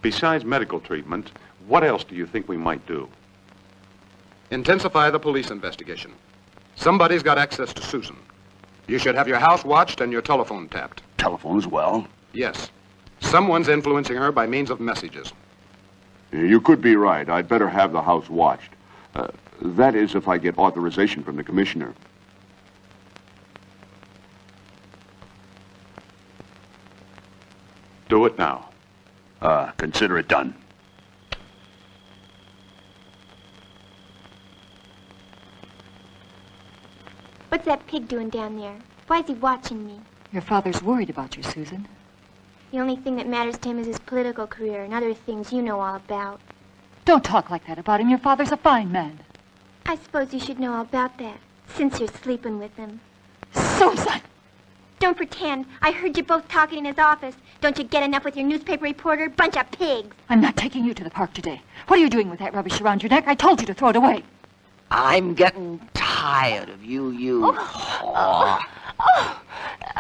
Speaker 3: Besides medical treatment, what else do you think we might do?
Speaker 11: Intensify the police investigation. Somebody's got access to Susan. You should have your house watched and your telephone tapped.
Speaker 8: Telephone as well?
Speaker 11: Yes. Someone's influencing her by means of messages.
Speaker 8: You could be right. I'd better have the house watched. That is, if I get authorization from the commissioner.
Speaker 3: Do it now.
Speaker 8: Consider it done.
Speaker 5: What's that pig doing down there? Why is he watching me?
Speaker 10: Your father's worried about you, Susan.
Speaker 5: The only thing that matters to him is his political career and other things you know all about.
Speaker 10: Don't talk like that about him. Your father's a fine man.
Speaker 5: I suppose you should know all about that, since you're sleeping with him.
Speaker 10: Susan!
Speaker 5: Don't pretend. I heard you both talking in his office. Don't you get enough with your newspaper reporter? Bunch of pigs.
Speaker 10: I'm not taking you to the park today. What are you doing with that rubbish around your neck? I told you to throw it away.
Speaker 7: I'm getting tired of you.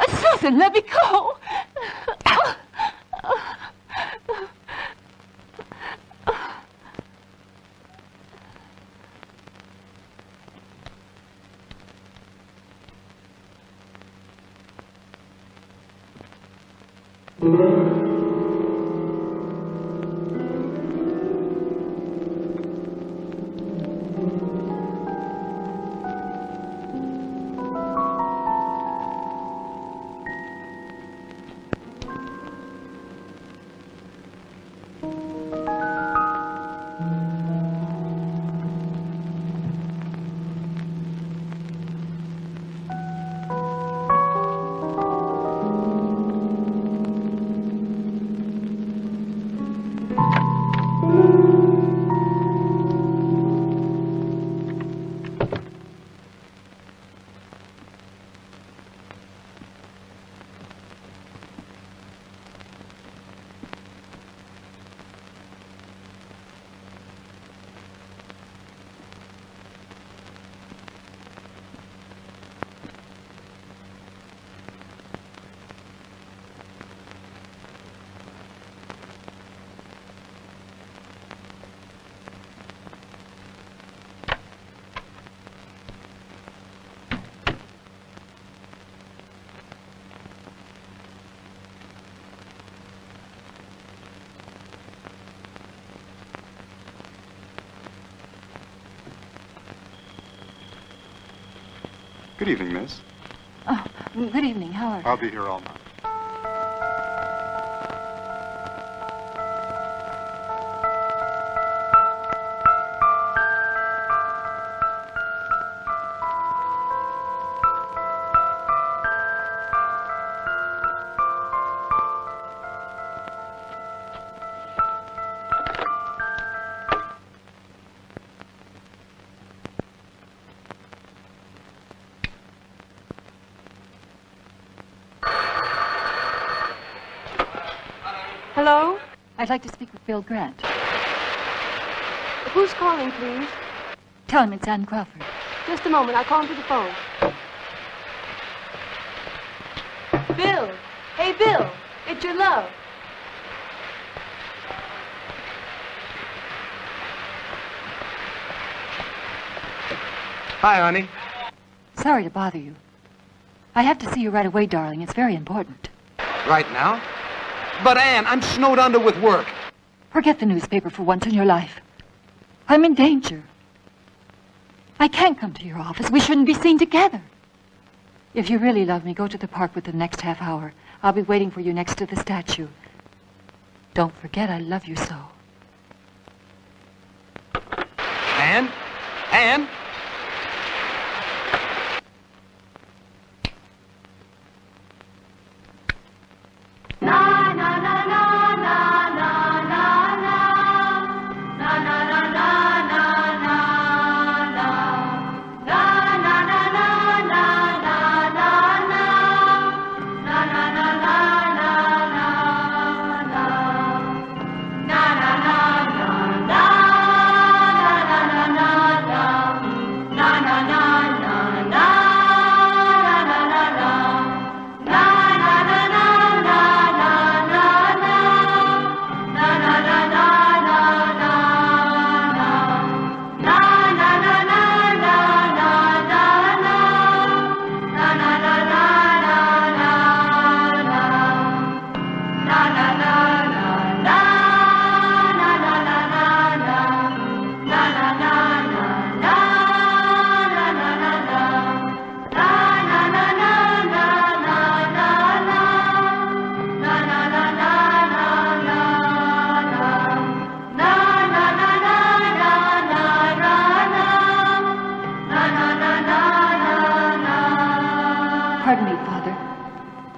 Speaker 10: Susan, let me go.
Speaker 11: Good evening, miss.
Speaker 10: Oh, good evening. How are you?
Speaker 11: I'll be here all night.
Speaker 10: Hello? I'd like to speak with Bill Grant.
Speaker 18: Who's calling, please?
Speaker 10: Tell him it's Ann Crawford.
Speaker 18: Just a moment. I'll call him to the phone.
Speaker 17: Bill! Hey, Bill! It's your love.
Speaker 11: Hi, honey.
Speaker 10: Sorry to bother you. I have to see you right away, darling. It's very important.
Speaker 11: Right now? But, Ann, I'm snowed under with work.
Speaker 10: Forget the newspaper for once in your life. I'm in danger. I can't come to your office. We shouldn't be seen together. If you really love me, go to the park within the next half hour. I'll be waiting for you next to the statue. Don't forget I love you so.
Speaker 11: Ann? Ann?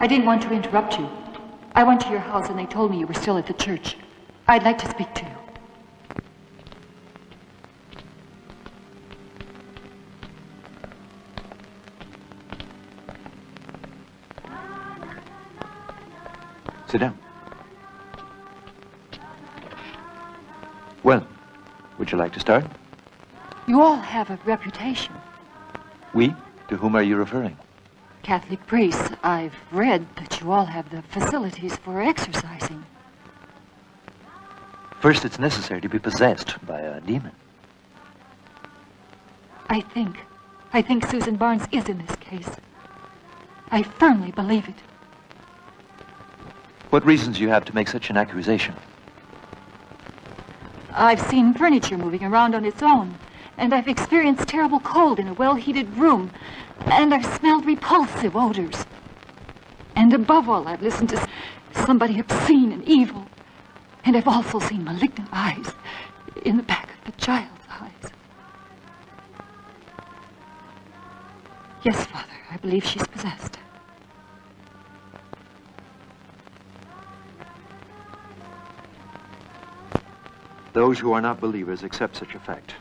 Speaker 10: I didn't want to interrupt you. I went to your house and they told me you were still at the church. I'd like to speak to you.
Speaker 2: Sit down. Well, would you like to start?
Speaker 10: You all have a reputation.
Speaker 2: We? To whom are you referring?
Speaker 10: Catholic priests, I've read that you all have the facilities for exorcising.
Speaker 2: First, it's necessary to be possessed by a demon.
Speaker 10: I think Susan Barnes is in this case. I firmly believe it.
Speaker 2: What reasons do you have to make such an accusation?
Speaker 10: I've seen furniture moving around on its own, and I've experienced terrible cold in a well-heated room, and I've smelled repulsive odors. And above all, I've listened to somebody obscene and evil, and I've also seen malignant eyes in the back of the child's eyes. Yes, Father, I believe she's possessed.
Speaker 2: Those who are not believers accept such a fact.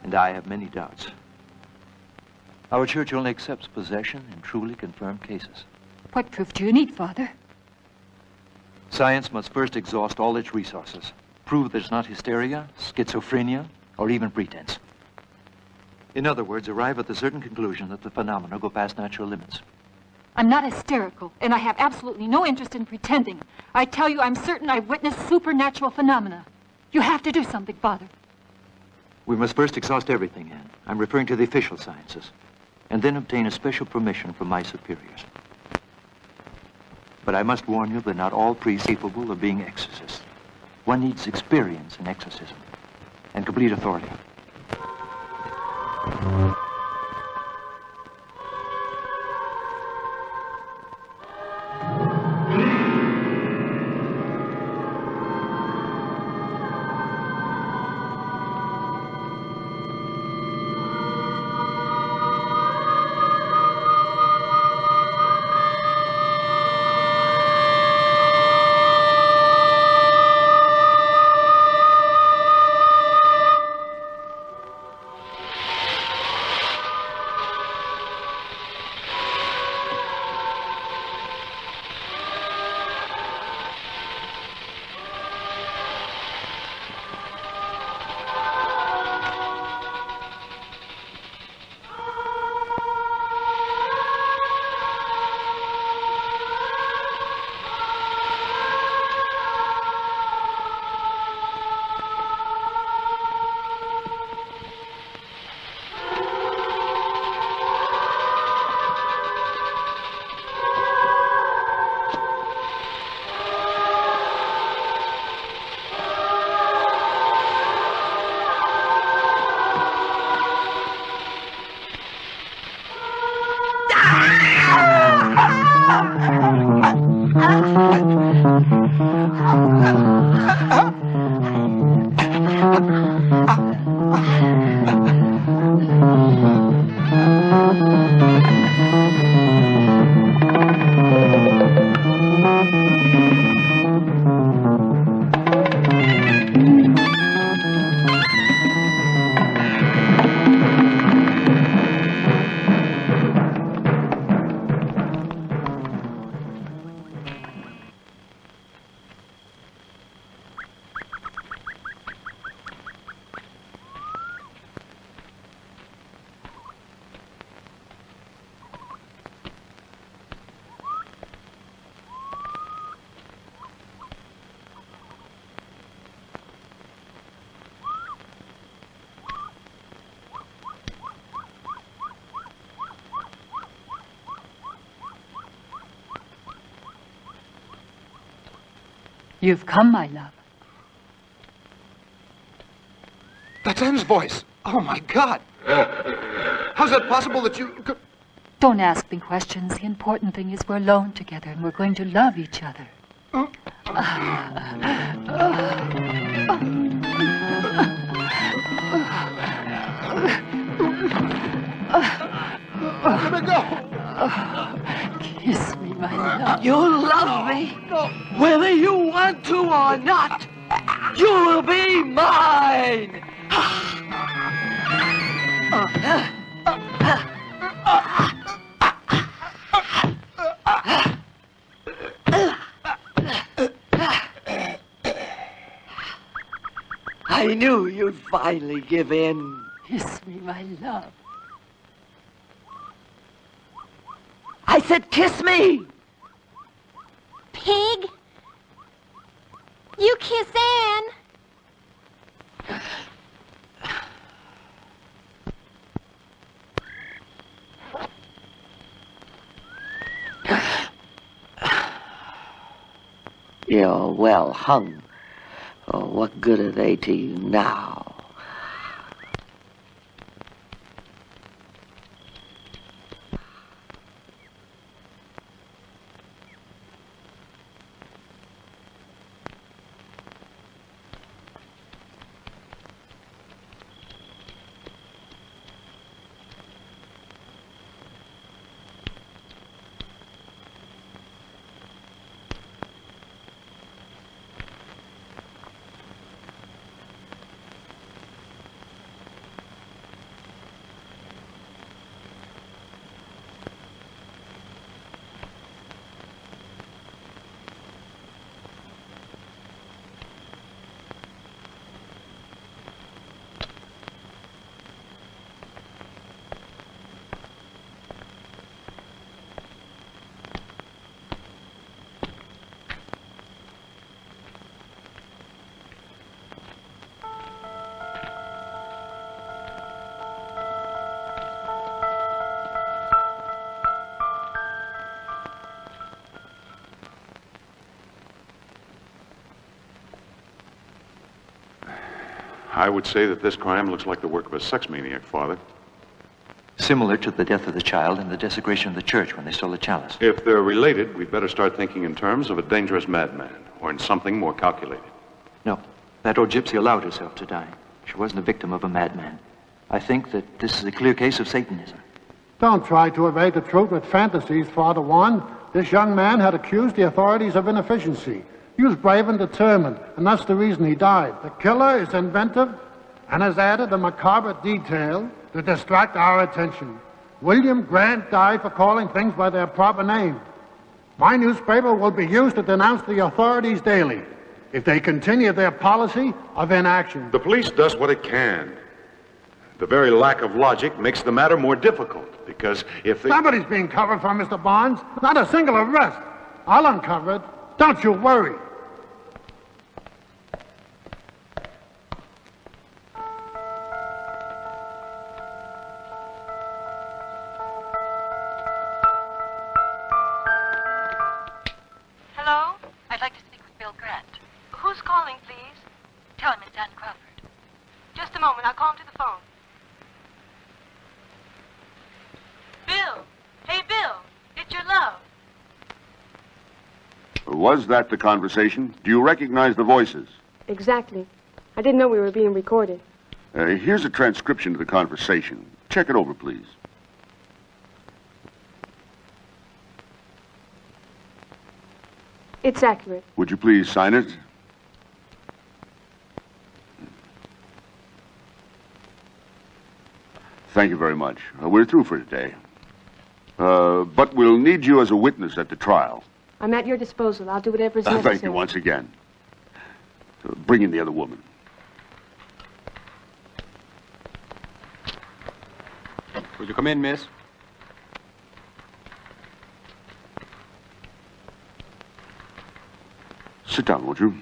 Speaker 2: And I have many doubts. Our church only accepts possession in truly confirmed cases.
Speaker 10: What proof do you need, Father?
Speaker 2: Science must first exhaust all its resources. Prove there's not hysteria, schizophrenia, or even pretense. In other words, arrive at the certain conclusion that the phenomena go past natural limits.
Speaker 10: I'm not hysterical, and I have absolutely no interest in pretending. I tell you, I'm certain I've witnessed supernatural phenomena. You have to do something, Father.
Speaker 2: We must first exhaust everything, Anne. I'm referring to the official sciences. And then obtain a special permission from my superiors. But I must warn you that not all priests are capable of being exorcists. One needs experience in exorcism and complete authority.
Speaker 10: You've come, my love.
Speaker 11: That's Anne's voice. Oh, my God. How's it possible that you could...
Speaker 10: Don't ask me questions. The important thing is we're alone together and we're going to love each other.
Speaker 11: Let me go.
Speaker 10: Kiss me, my love.
Speaker 7: You'll love me, whether you want to or not. You will be mine. I knew you'd finally give in.
Speaker 10: Kiss me, my love.
Speaker 7: I said kiss me.
Speaker 5: Pig? You kiss Anne.
Speaker 7: You're well hung. Oh, what good are they to you now?
Speaker 3: I would say that this crime looks like the work of a sex maniac, Father.
Speaker 2: Similar to the death of the child and the desecration of the church when they stole the chalice.
Speaker 3: If they're related, we'd better start thinking in terms of a dangerous madman, or in something more calculated.
Speaker 2: No, that old gypsy allowed herself to die. She wasn't a victim of a madman. I think that this is a clear case of Satanism.
Speaker 14: Don't try to evade the truth with fantasies, Father Juan. This young man had accused the authorities of inefficiency. He was brave and determined, and that's the reason he died. The killer is inventive and has added a macabre detail to distract our attention. William Grant died for calling things by their proper name. My newspaper will be used to denounce the authorities daily if they continue their policy of inaction.
Speaker 3: The police does what it can. The very lack of logic makes the matter more difficult, because if they...
Speaker 14: Somebody's being covered for, Mr. Barnes. Not a single arrest. I'll uncover it. Don't you worry.
Speaker 10: Hello? I'd like to speak with Bill Grant. Who's calling, please? Tell him it's Ann Crawford. Just a moment. I'll call him to the phone. Bill! Hey, Bill! It's your love.
Speaker 8: Was that the conversation? Do you recognize the voices?
Speaker 19: Exactly. I didn't know we were being recorded.
Speaker 8: Here's a transcription of the conversation. Check it over, please.
Speaker 19: It's accurate.
Speaker 8: Would you please sign it? Thank you very much. We're through for today. But we'll need you as a witness at the trial.
Speaker 19: I'm at your disposal. I'll do whatever is necessary.
Speaker 8: Thank you once again. Bring in the other woman.
Speaker 15: Will you come in, miss?
Speaker 8: Sit down, won't you?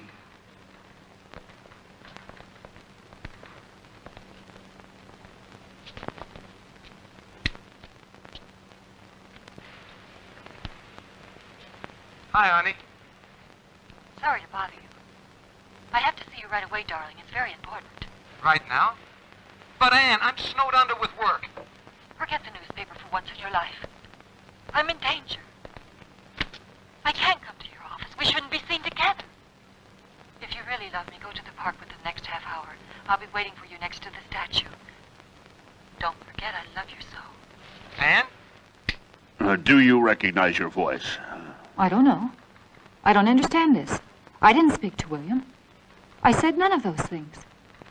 Speaker 20: Hi, honey.
Speaker 10: Sorry to bother you. I have to see you right away, darling. It's very important.
Speaker 20: Right now? But, Ann, I'm snowed under with work.
Speaker 10: Forget the newspaper for once in your life. I'm in danger. I can't come to your office. We shouldn't be seen together. If you really love me, go to the park within the next half hour. I'll be waiting for you next to the statue. Don't forget I love you so.
Speaker 20: Ann?
Speaker 8: Do you recognize your voice?
Speaker 10: I don't know. I don't understand this. I didn't speak to William. I said none of those things.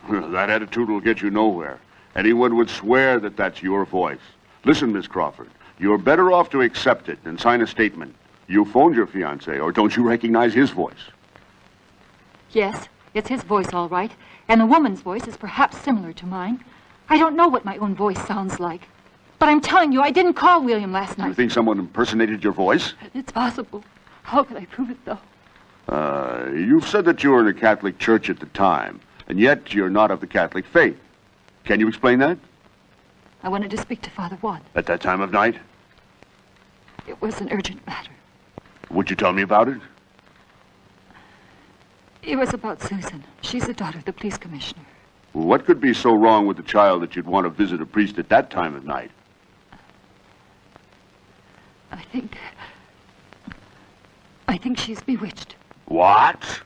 Speaker 8: That attitude will get you nowhere. Anyone would swear that that's your voice. Listen, Miss Crawford, you're better off to accept it and sign a statement. You phoned your fiancé, or don't you recognize his voice?
Speaker 10: Yes, it's his voice, all right. And the woman's voice is perhaps similar to mine. I don't know what my own voice sounds like. But I'm telling you, I didn't call William last night.
Speaker 8: You think someone impersonated your voice?
Speaker 10: It's possible. How could I prove it, though?
Speaker 8: You've said that you were in a Catholic church at the time, and yet you're not of the Catholic faith. Can you explain that?
Speaker 10: I wanted to speak to Father Watt.
Speaker 8: At that time of night?
Speaker 10: It was an urgent matter.
Speaker 8: Would you tell me about it?
Speaker 10: It was about Susan. She's the daughter of the police commissioner.
Speaker 8: What could be so wrong with the child that you'd want to visit a priest at that time of night?
Speaker 10: I think she's bewitched.
Speaker 8: What?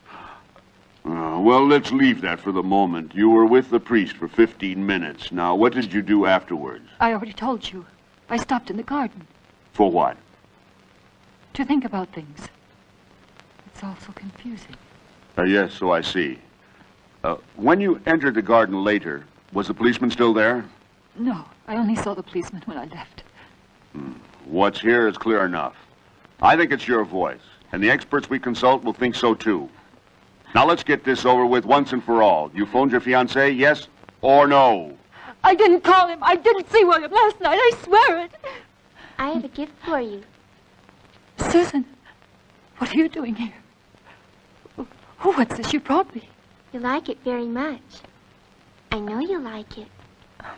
Speaker 8: Well, let's leave that for the moment. You were with the priest for 15 minutes. Now, what did you do afterwards?
Speaker 10: I already told you. I stopped in the garden.
Speaker 8: For what?
Speaker 10: To think about things. It's all so confusing.
Speaker 8: Yes, so I see. When you entered the garden later, was the policeman still there?
Speaker 10: No, I only saw the policeman when I left.
Speaker 8: What's here is clear enough. I think it's your voice, and the experts we consult will think so too. Now let's get this over with once and for all. You phoned your fiancé, yes or no?
Speaker 10: I didn't call him. I didn't see William last night. I swear it.
Speaker 5: I have a gift for you.
Speaker 10: Susan, what are you doing here? What's this you brought me?
Speaker 5: You like it very much. I know you like it.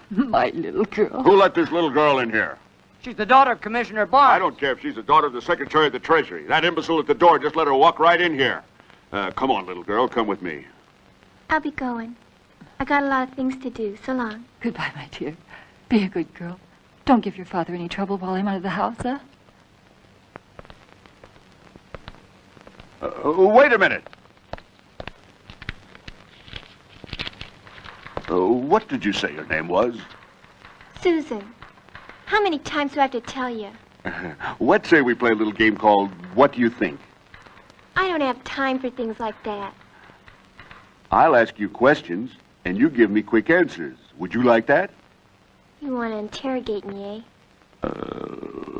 Speaker 10: My little girl.
Speaker 8: Who let this little girl in here?
Speaker 21: She's the daughter of Commissioner Barnes.
Speaker 8: I don't care if she's the daughter of the Secretary of the Treasury. That imbecile at the door just let her walk right in here. Come on, little girl, come with me.
Speaker 5: I'll be going. I got a lot of things to do. So long.
Speaker 10: Goodbye, my dear. Be a good girl. Don't give your father any trouble while I'm out of the house, huh?
Speaker 8: Wait a minute. What did you say your name was?
Speaker 5: Susan. How many times do I have to tell you?
Speaker 8: Let's say we play a little game called What Do You Think?
Speaker 5: I don't have time for things like that.
Speaker 8: I'll ask you questions, and you give me quick answers. Would you like that?
Speaker 5: You want to interrogate me, eh?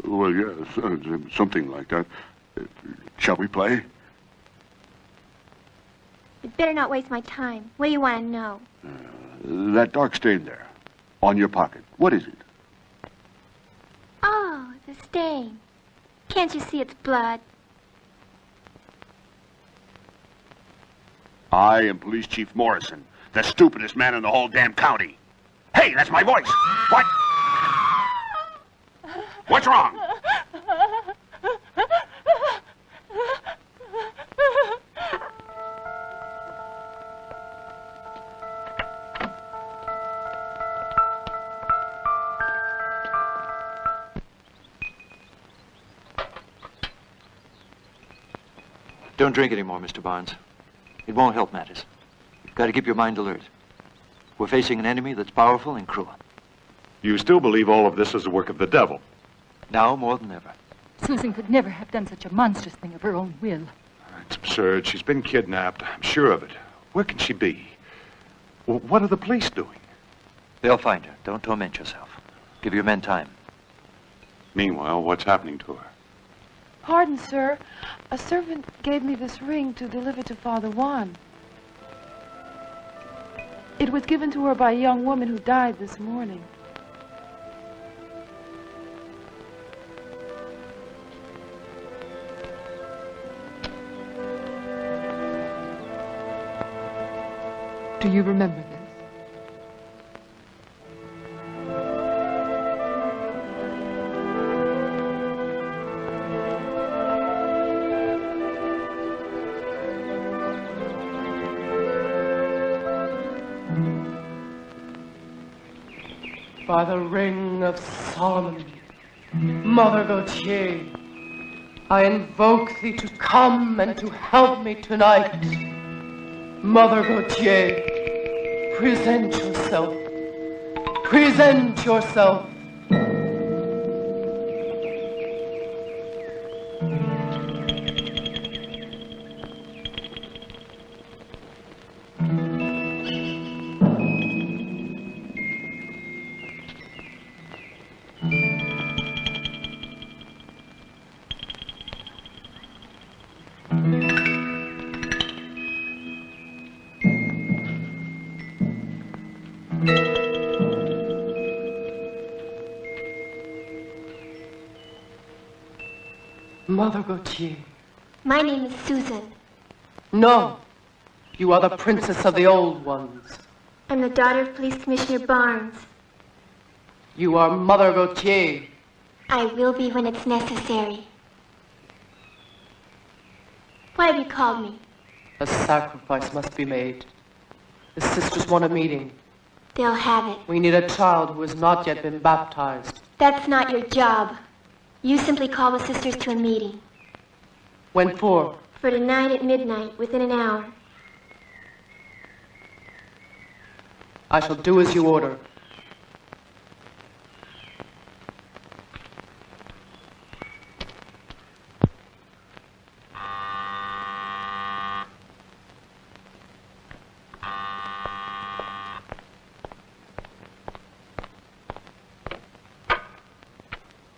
Speaker 8: Well, yes, something like that. Shall we play?
Speaker 5: You'd better not waste my time. What do you want to know?
Speaker 8: That dark stain there, on your pocket. What is it?
Speaker 5: Oh, the stain. Can't you see it's blood?
Speaker 8: I am Police Chief Morrison, the stupidest man in the whole damn county. Hey, that's my voice. What? What's wrong?
Speaker 2: Don't drink anymore, Mr. Barnes. It won't help matters. You've got to keep your mind alert. We're facing an enemy that's powerful and cruel.
Speaker 1: You still believe all of this is the work of the devil?
Speaker 2: Now more than ever.
Speaker 10: Susan could never have done such a monstrous thing of her own will.
Speaker 1: It's absurd. She's been kidnapped. I'm sure of it. Where can she be? Well, what are the police doing?
Speaker 2: They'll find her. Don't torment yourself. Give your men time.
Speaker 1: Meanwhile, what's happening to her?
Speaker 17: Pardon, sir. A servant gave me this ring to deliver to Father Juan. It was given to her by a young woman who died this morning.
Speaker 13: Do you remember this?
Speaker 9: By the ring of Solomon, Mother Gautier, I invoke thee to come and to help me tonight. Mother Gautier, present yourself. Present yourself. Mother Gautier.
Speaker 5: My name is Susan.
Speaker 9: No. You are the princess of the old ones.
Speaker 5: I'm the daughter of Police Commissioner Barnes.
Speaker 9: You are Mother Gautier.
Speaker 5: I will be when it's necessary. Why have you called me?
Speaker 9: A sacrifice must be made. The sisters want a meeting.
Speaker 5: They'll have it.
Speaker 9: We need a child who has not yet been baptized.
Speaker 5: That's not your job. You simply call the sisters to a meeting.
Speaker 9: When for?
Speaker 5: For tonight at midnight, within an hour.
Speaker 9: I shall do as you order.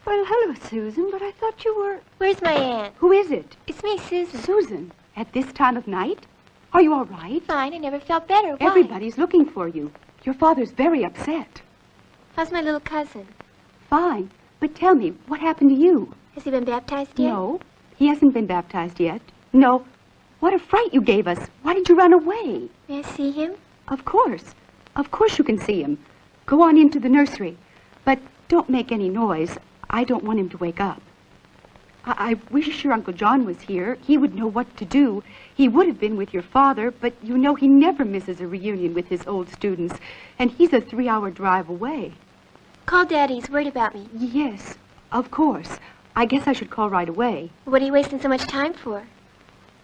Speaker 18: Well, hello, Susan, but I thought you were...
Speaker 5: Where's my aunt?
Speaker 18: Who is it?
Speaker 5: It's me, Susan.
Speaker 18: Susan, at this time of night? Are you all right?
Speaker 5: Fine, I never felt better. Why?
Speaker 18: Everybody's looking for you. Your father's very upset.
Speaker 5: How's my little cousin?
Speaker 18: Fine, but tell me, what happened to you?
Speaker 5: Has he been baptized yet?
Speaker 18: No, he hasn't been baptized yet. No. What a fright you gave us. Why did you run away?
Speaker 5: May I see him?
Speaker 18: Of course. Of course you can see him. Go on into the nursery. But don't make any noise. I don't want him to wake up. I wish your Uncle John was here. He would know what to do. He would have been with your father, but you know he never misses a reunion with his old students. And he's a 3-hour drive away.
Speaker 5: Call Daddy. He's worried about me.
Speaker 18: Yes, of course. I guess I should call right away.
Speaker 5: What are you wasting so much time for?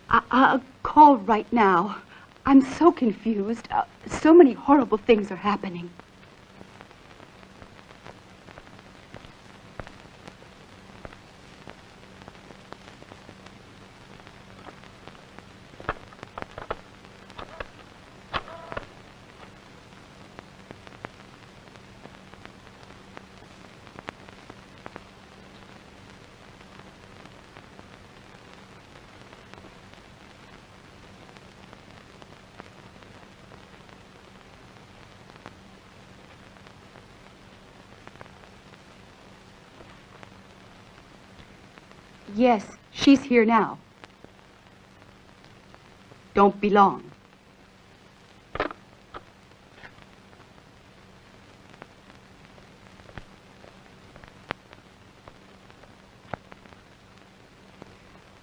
Speaker 18: I'll call right now. I'm so confused. So many horrible things are happening. Yes, she's here now. Don't be long.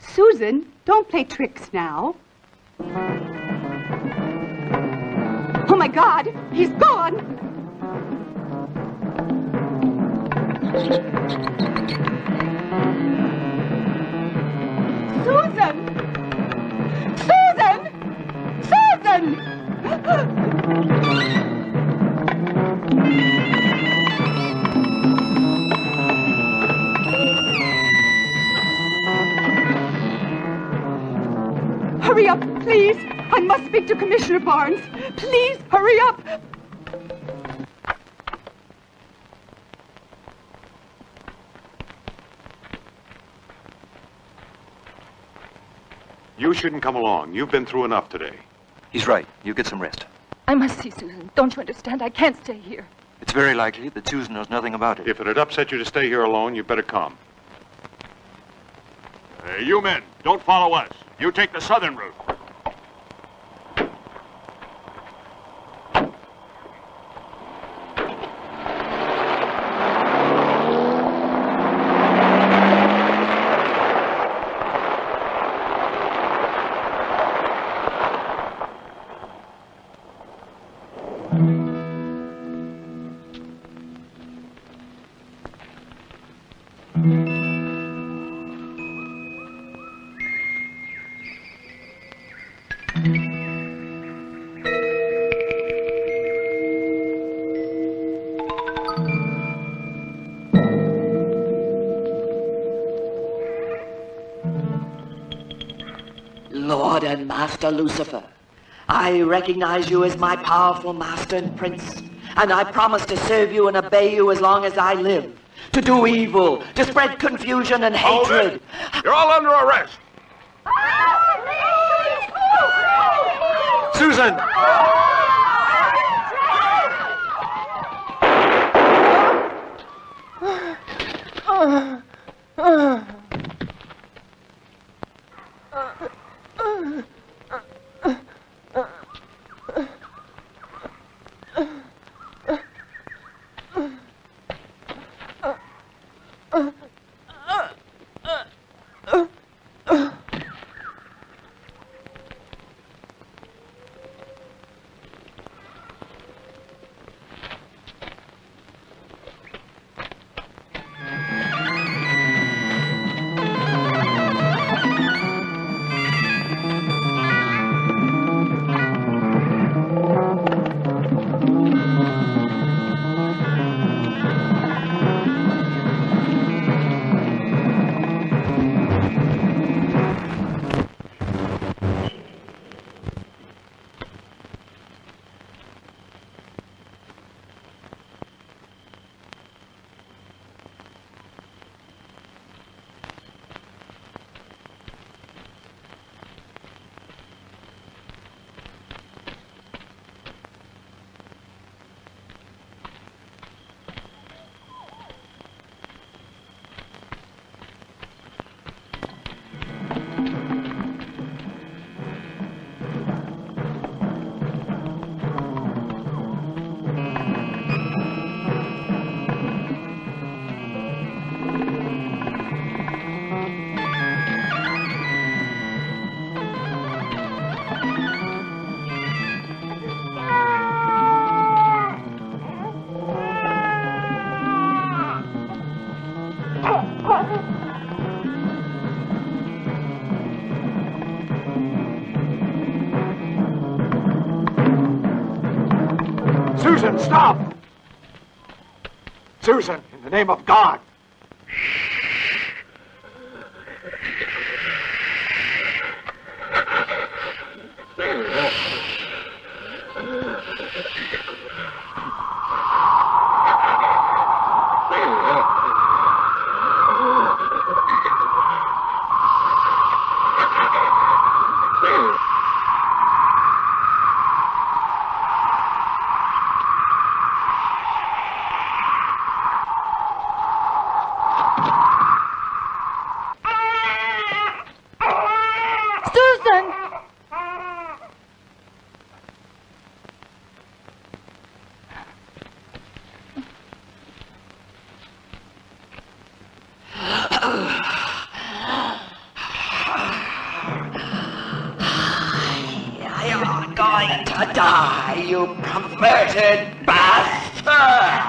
Speaker 18: Susan, don't play tricks now. Oh, my God, he's gone. Susan! Susan! Susan! Hurry up, please. I must speak to Commissioner Barnes. Please, hurry up.
Speaker 3: You shouldn't come along. You've been through enough today.
Speaker 2: He's right. You get some rest.
Speaker 10: I must see Susan. Don't you understand? I can't stay here.
Speaker 2: It's very likely that Susan knows nothing about it.
Speaker 3: If it had upset you to stay here alone, you'd better come.
Speaker 8: Hey, you men, don't follow us. You take the southern route.
Speaker 7: Lord and Master Lucifer, I recognize you as my powerful master and prince, and I promise to serve you and obey you as long as I live, to do evil, to spread confusion and hatred.
Speaker 8: You're all under arrest.
Speaker 2: Susan!
Speaker 20: Susan, stop! Susan, in the name of God!
Speaker 7: Going to die, you perverted bastard!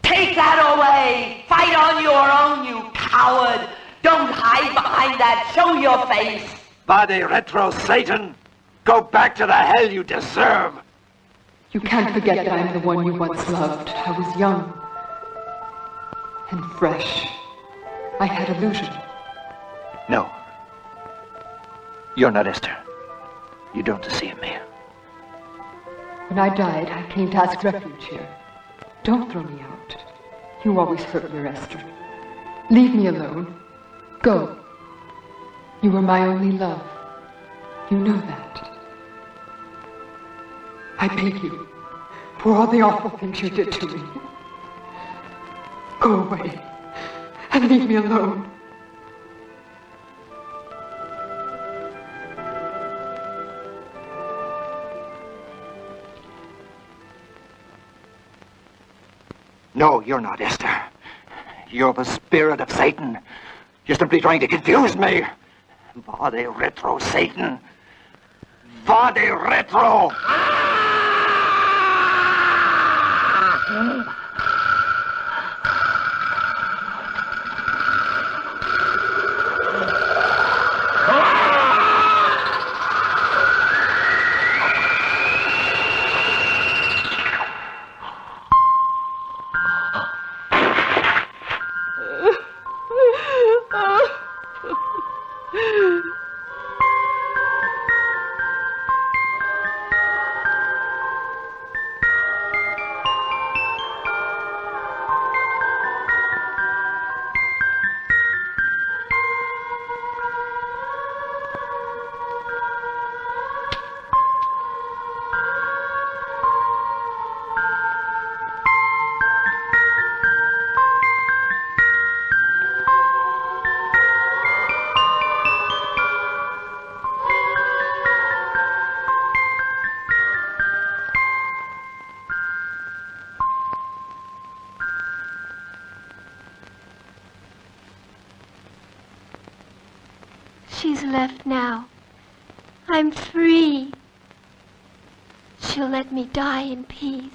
Speaker 7: Take that away! Fight on your own, you coward! Don't hide behind that! Show your face!
Speaker 20: Body retro Satan! Go back to the hell you deserve!
Speaker 13: You can't forget that I'm the one you once loved. I was young and fresh. I had illusion.
Speaker 20: No. You're not Esther. You don't deceive me.
Speaker 13: When I died, I came to ask refuge here. Don't throw me out. You always hurt your Esther. Leave me alone. Go. You were my only love. You know that. I beg you, for all the awful things you did to me. Go away and leave me alone.
Speaker 20: No, you're not Esther. You're the spirit of Satan. You're simply trying to confuse me. Body retro Satan. Body retro.
Speaker 5: chains left now. I'm free. She'll let me die in peace.